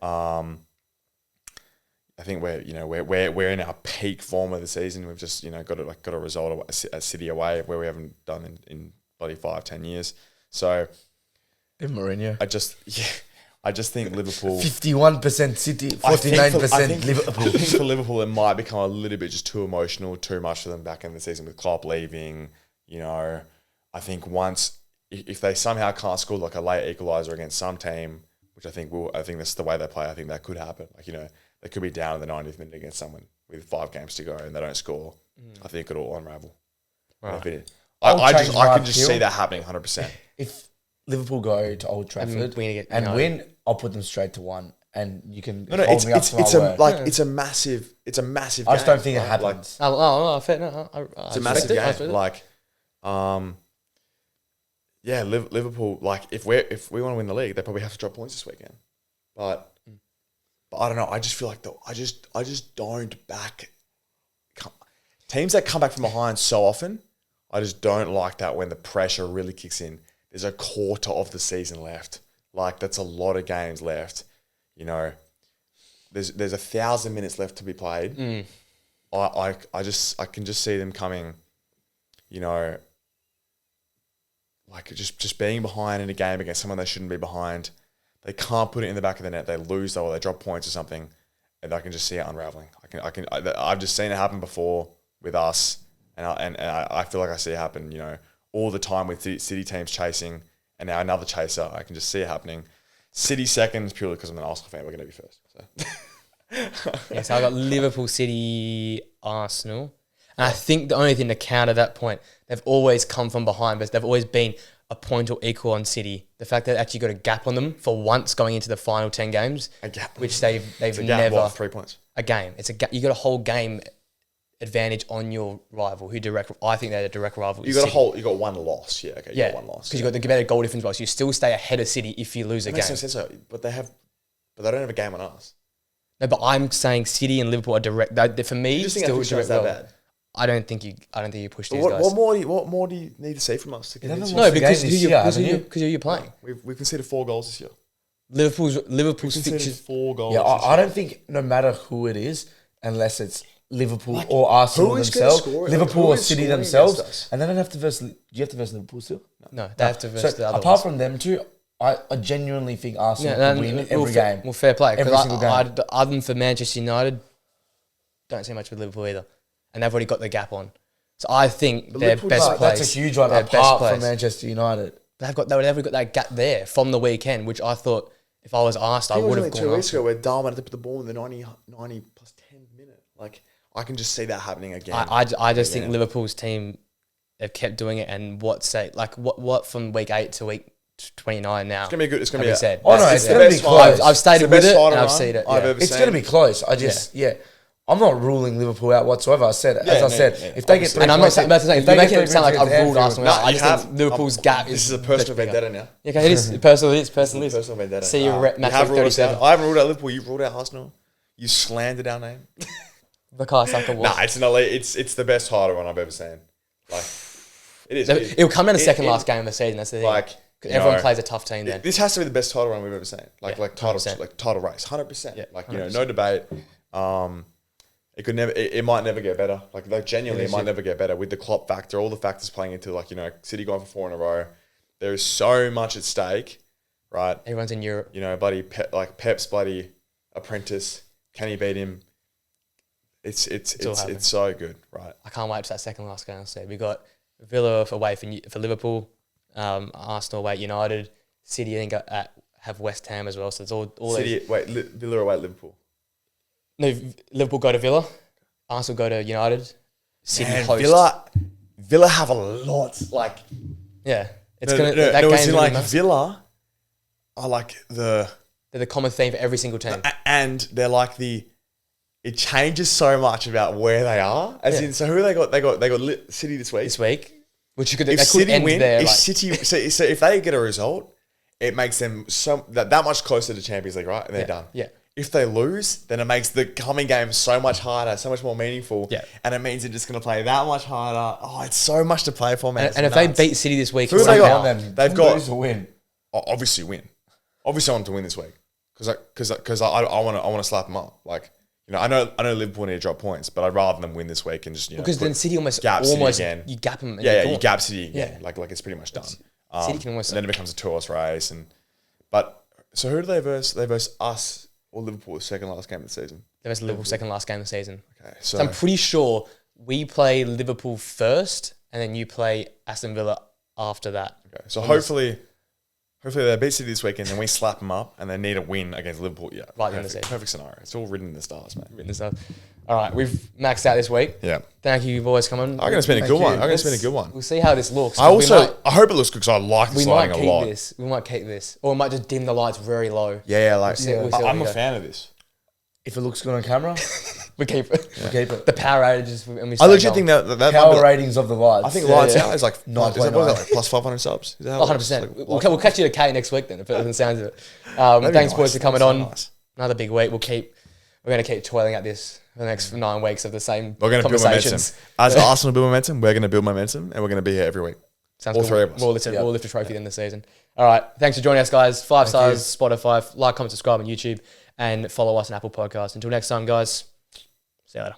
I think we're in our peak form of the season. We've just got a result at City away where we haven't done in bloody 5-10 years. So In Mourinho. I just think Liverpool 51% City, 49% Liverpool. I think for Liverpool it might become a little bit just too emotional, too much for them back in the season with Klopp leaving. I think if they somehow can't score a late equaliser against some team, which I think that's the way they play. I think that could happen. They could be down in the 90th minute against someone with 5 games to go and they don't score. I think it could all unravel. Right. I can just see that happening 100%. If Liverpool go to Old Trafford win, win, I'll put them straight to 1. and you can No, hold me up to my word. it's a massive I just game, don't think it right? happens. Fair. No, It's a massive game. Liverpool. Like, if we want to win the league, they probably have to drop points this weekend. But I don't know. I just feel like I just don't back teams that come back from behind so often. I just don't like that when the pressure really kicks in. There's a quarter of the season left. Like, that's a lot of games left. You know, there's 1,000 minutes left to be played. I can just see them coming, you know, like just being behind in a game against someone they shouldn't be behind. They can't put it in the back of the net. They lose or they drop points or something, and I can just see it unraveling. I've just seen it happen before with us, and I feel like I see it happen, you know, all the time with City teams chasing, and now another chaser. I can just see it happening. City seconds purely because I'm an Arsenal fan. We're going to be first. So. So I got Liverpool, City, Arsenal. And I think the only thing to counter that point, they've always come from behind, but they've always been a point or equal on City. The fact that they actually got a gap on them for once going into the final 10 games, A gap. which they've It's never... What, 3 points? A game. It's a you got a whole game advantage on your rival. I think they're the direct rival. You got one loss. Yeah, okay. You got one loss. Because you got the better goal difference, so you still stay ahead of City if you lose a game. Makes no sense, though, but they don't have a game on us. No, but I'm saying City and Liverpool are direct. For me, You just think still our direct. that bad? I don't think you push these What guys. what more do you need to see from us to convince you? No, the because game this year, haven't you? who you're playing. We've conceded 4 goals this year. Liverpool's Conceded fixtures. 4 goals. Yeah, this I year. don't think no matter who it is, unless it's Liverpool or Arsenal who is gonna themselves, score? Liverpool Who or is City scoring themselves, against us? and they don't have to verse. Do you have to verse Liverpool still? No, they have to verse the other apart ones. from them two, I genuinely think Arsenal Yeah, can win well, every game. Well, fair play. Every single game. Other than for Manchester United, don't see much with Liverpool either, and they've already got the gap on. So I think their Liverpool- best But players. that's a huge one. their best Apart from players. Manchester United, They've already got that gap there from the weekend, which I thought if I was asked, I would have gone 2 weeks after. ago where Darwin had to put the ball in the 90 plus 10 minute. Like, I can just see that happening again. I just think Yeah. Liverpool's team have kept doing it, and what from week 8 to week 29 now. It's gonna be good. It's gonna Have be you said? Oh, no, That's it's the gonna be best close. title. I've stated It's the with best it, and title I've run seen it. I've Yeah. ever it's seen. going to be close. I'm not ruling Liverpool out whatsoever. I said, Yeah, if they get 3 And I'm not points, saying, if they you make get it sound like 3 I've points ruled against Arsenal No, out, I you just have. think Liverpool's gap This is is a personal much bigger. vendetta now. Yeah, okay, it is personal. It's personal. Personal vendetta. See you match you have week ruled us 37. out. I haven't ruled out Liverpool. You ruled out Arsenal. You slandered our name. Bukayo Saka was. Nah, it's an elite. It's the best title run I've ever seen. Like, it is. It'll come in the second last game of the season. That's the thing. Like, 'Cause you everyone know, plays a tough team then. This has to be the best title run we've ever seen. Like title 100%. title race, 100%. Yeah, Like, you know, 100%. no debate. It could never. It might never get better. Like genuinely, it might never get better with the Klopp factor. All the factors playing into, like, you know, City going for 4 in a row. There is so much at stake, right? Everyone's in Europe. You know, bloody Pep's bloody apprentice. Can he beat him? It's all happening. so good, right? I can't wait for that second last game. I said we got Villa away for Liverpool, Arsenal away at United, City I think have West Ham as well. So it's all City. those- Wait, Villa away at Liverpool. No, Liverpool go to Villa, Arsenal go to United, City Man, host. Villa have a lot. Like, Yeah, it's no, gonna. no, that no, game's it's in, gonna like be massive. Villa are like They're the common theme for every single team. and they're like it changes so much about where they are. As Yeah. in, so who they got? They got City this week. This week, which you could If they could City end win, there. if Like, City, so if they get a result, it makes them that much closer to Champions League, right? And they're done. yeah. If they lose, then it makes the coming game so much harder, so much more meaningful. Yeah. And it means they're just going to play that much harder. Oh, it's so much to play for, man. and if they beat City this week, Who it's they somehow- got? They've got- lose or win. obviously win. Obviously, I want to win this week because I want to slap them up. Like, you know, I know Liverpool need to drop points, but I'd rather them win this week and just, you know, because then City almost gap City again. you gap them. And Yeah, you're you gone. gap City again. Yeah. Like it's pretty much done. City can almost- and then it becomes a 2-horse race. But so who do they verse? They verse us or Liverpool the second last game of the season. That was Liverpool's second last game of the season. Okay, So I'm pretty sure we play Liverpool first, and then you play Aston Villa after that. okay, so hopefully they beat City this weekend, and we slap them up, and they need a win against Liverpool. Yeah, Right in the season. perfect scenario. It's all written in the stars, man. Written stuff. All right, we've maxed out this week. Yeah. Thank you, boys, coming. I'm going to spend a Thank good you. one. I'm going to spend a good one. We'll see how this looks. I hope it looks good because I like the We might sliding a lot. keep this. We might keep this. Or we might just dim the lights very low. Yeah, like, We'll see I'm what a we fan of this. If it looks good on camera, We keep it. we keep it. The power outages. And we I stay legit going. think that might Power be like, ratings of the lights. I think Lights yeah. Out is like, is that, what is that, 9.9. like plus 500 subs? Is that how it works? 100%. Like, We'll catch you to K next week then, if it doesn't sound of it. that'd be Thanks, nice. boys, for coming That'd be on. so nice. Another big week. We're going to keep toiling at this for the next 9 weeks of the same We're going to build momentum. conversations. As Arsenal build momentum, we're going to build momentum, and we're going to be here every week. Sounds All good. three of us. We'll lift a trophy in the season. All right. Thanks for joining us, guys. 5 stars, Spotify. Like, comment, subscribe on YouTube, and follow us on Apple Podcasts. Until next time, guys. See you later.